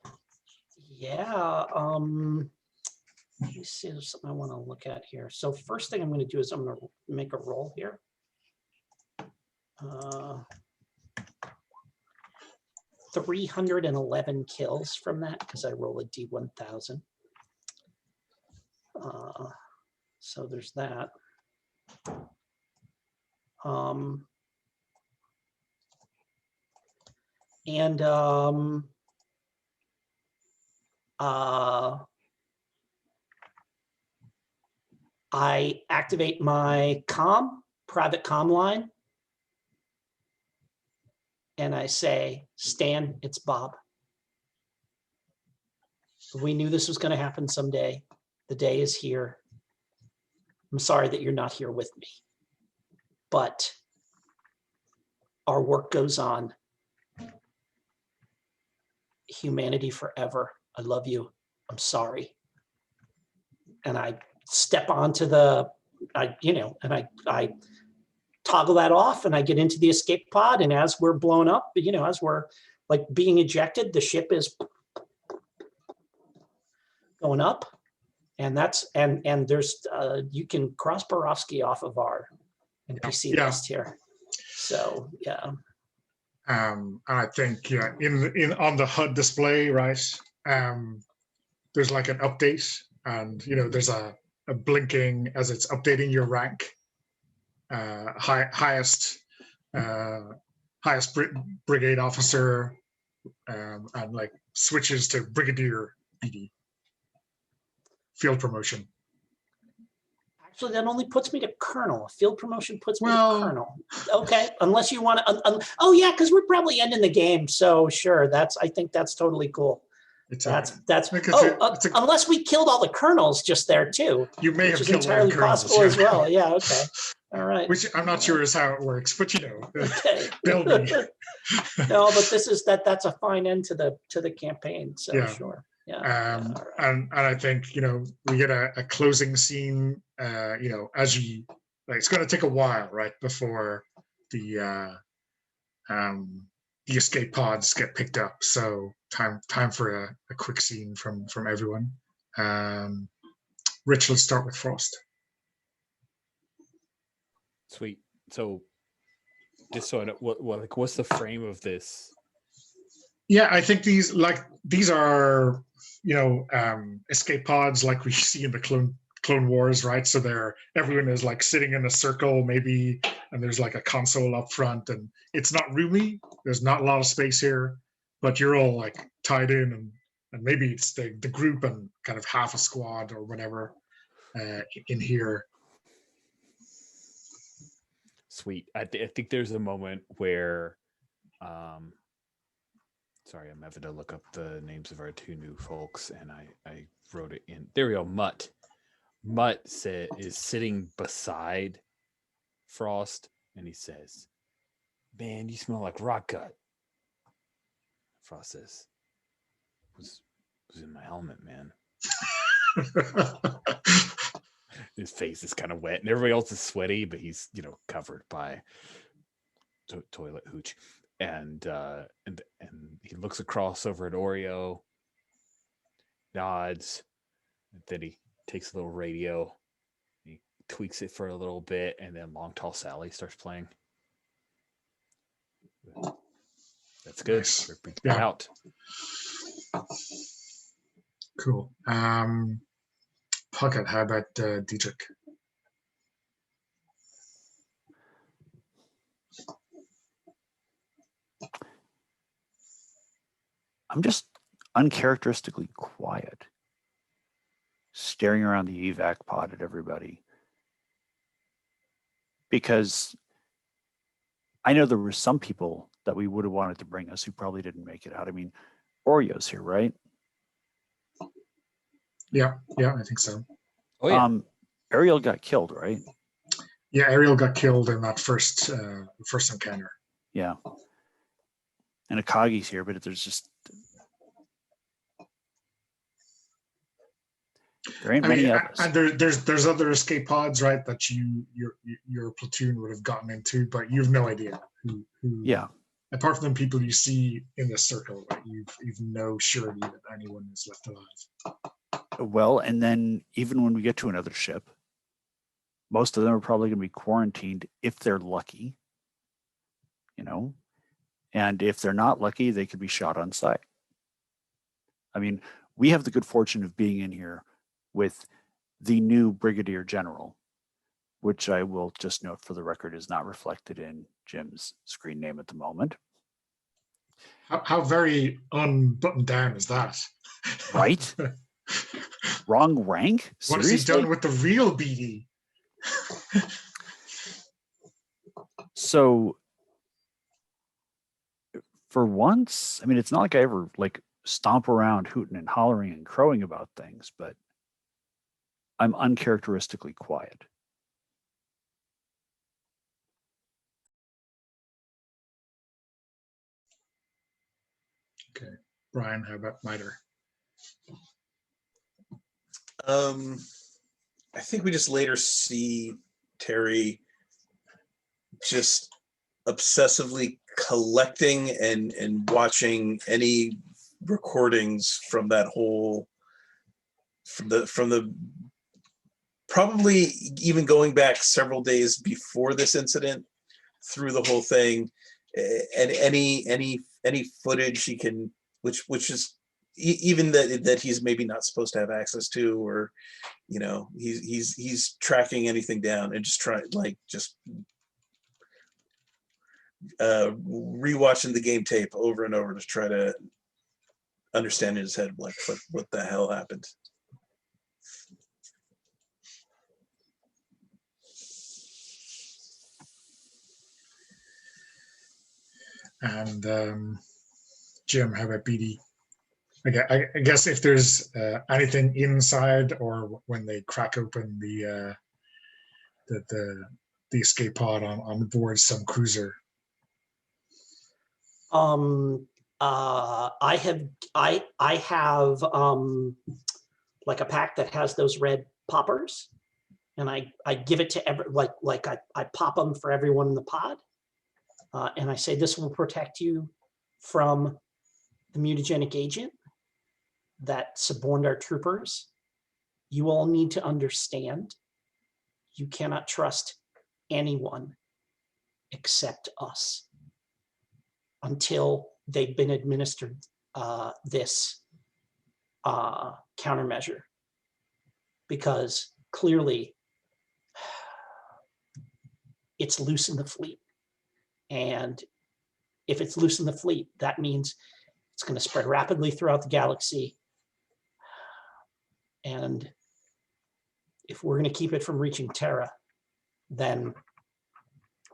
Yeah. Let me see. There's something I want to look at here. So first thing I'm going to do is I'm going to make a roll here. 311 kills from that because I roll a D1000. So there's that. I activate my private comm line, and I say, Stan, it's Bob. We knew this was going to happen someday. The day is here. I'm sorry that you're not here with me, but our work goes on. Humanity forever. I love you. I'm sorry. And I step onto I toggle that off, and I get into the escape pod. And as we're blown up, as we're like being ejected, the ship is going up. And there's you can cross Borofsky off of our NPC list here. So yeah. I think in on the HUD display, right? There's like an update, and there's a blinking as it's updating your rank. Highest brigade officer, and like switches to Brigadier BD. Field promotion. Actually, that only puts me to colonel. A field promotion puts me to colonel. Okay, unless you want to. Oh yeah, because we're probably ending the game. So sure, I think that's totally cool. Unless we killed all the colonels just there too. You may have killed entirely all the colonels, possible as well. Yeah. Okay. All right. Which I'm not sure is how it works, but okay. building. No, but that's a fine end to the campaign. So yeah. Sure. Yeah. Right. And I think we get a closing scene. As you it's going to take a while, right, before the escape pods get picked up. So time for a quick scene from everyone. Rich, let's start with Frost. Sweet. So, just so I know, what's the frame of this? Yeah, I think these are escape pods like we see in the Clone Wars, right? So everyone is like sitting in a circle, maybe, and there's like a console up front, and it's not roomy. There's not a lot of space here, but you're all like tied in, and maybe it's the group and kind of half a squad or whatever in here. Sweet. I think there's a moment where, sorry, I'm having to look up the names of our two new folks, and I wrote it in. There we go. Mutt is sitting beside Frost, and he says, "Man, you smell like rock gut." Frost says, "Was in my helmet, man." His face is kind of wet, and everybody else is sweaty, but he's covered by toilet hooch, and he looks across over at Oreo, nods, and then he takes a little radio, he tweaks it for a little bit, and then Long Tall Sally starts playing. That's good. Nice. We're out. Cool. Puckett, how about Dietrich? I'm just uncharacteristically quiet, staring around the evac pod at everybody, because I know there were some people that we would have wanted to bring us who probably didn't make it out. I mean, Oreo's here, right? Yeah, I think so. Oh yeah. Ariel got killed, right? Yeah, Ariel got killed in that first encounter. Yeah. And Akagi's here, but there's just there ain't many of us. And there's other escape pods, right, that your platoon would have gotten into, but you have no idea who. Yeah. Apart from the people you see in this circle, right, you've no surety that anyone is left alive. Well, and then even when we get to another ship, most of them are probably going to be quarantined if they're lucky, and if they're not lucky, they could be shot on sight. I mean, we have the good fortune of being in here with the new Brigadier General, which I will just note for the record is not reflected in Jim's screen name at the moment. How very unbuttoned down is that? Right? Wrong rank? What has he Seriously? done with the real BD? So for once, I mean, it's not like I ever like stomp around hooting and hollering and crowing about things, but I'm uncharacteristically quiet. Okay, Brian, how about Miter? I think we just later see Terry just obsessively collecting and watching any recordings from that whole, from the probably even going back several days before this incident through the whole thing, and any footage he can, which is even that he's maybe not supposed to have access to, or he's tracking anything down and just trying, like, just rewatching the game tape over and over to try to understand in his head, like, what the hell happened. And Jim, how about BD? I guess if there's anything inside, or when they crack open the escape pod on board some cruiser. I have like a pack that has those red poppers, and I give it to I pop them for everyone in the pod, and I say, this will protect you from the mutagenic agent that suborned our troopers. You all need to understand, you cannot trust anyone except us until they've been administered this countermeasure, because clearly it's loose in the fleet. And if it's loose in the fleet, that means it's going to spread rapidly throughout the galaxy. And if we're going to keep it from reaching Terra, then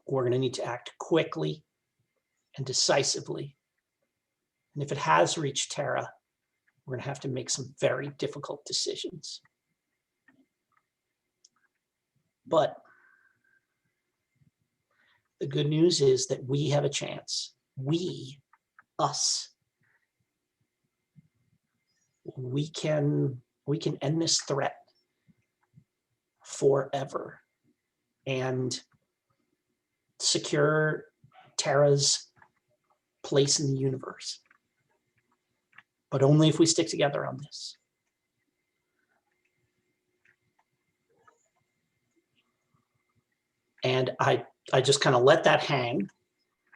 we're going to need to act quickly and decisively. And if it has reached Terra, we're going to have to make some very difficult decisions. But the good news is that we have a chance. Us. We can end this threat forever and secure Terra's place in the universe. But only if we stick together on this. And I just kind of let that hang.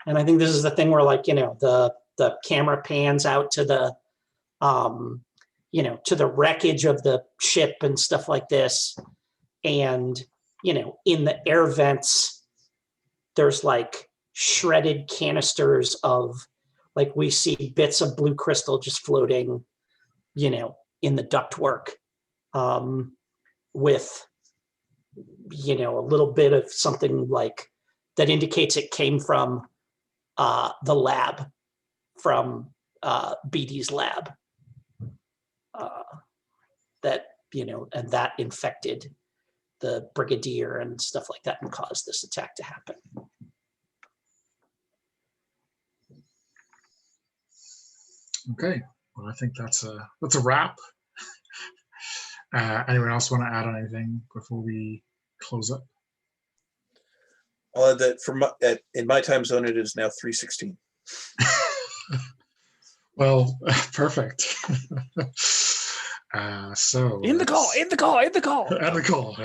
And I think this is the thing where, like, the camera pans out to the, to the wreckage of the ship and stuff like this. And, in the air vents, there's like shredded canisters of, like, we see bits of blue crystal just floating, in the ductwork, with, a little bit of something like that indicates it came from the lab, from BD's lab, that, and that infected the Brigadier and stuff like that and caused this attack to happen. Okay, well, I think that's a wrap. Anyone else want to add on anything before we close up? That in my time zone, it is now 3:16. Well, perfect. So In the call. At the call.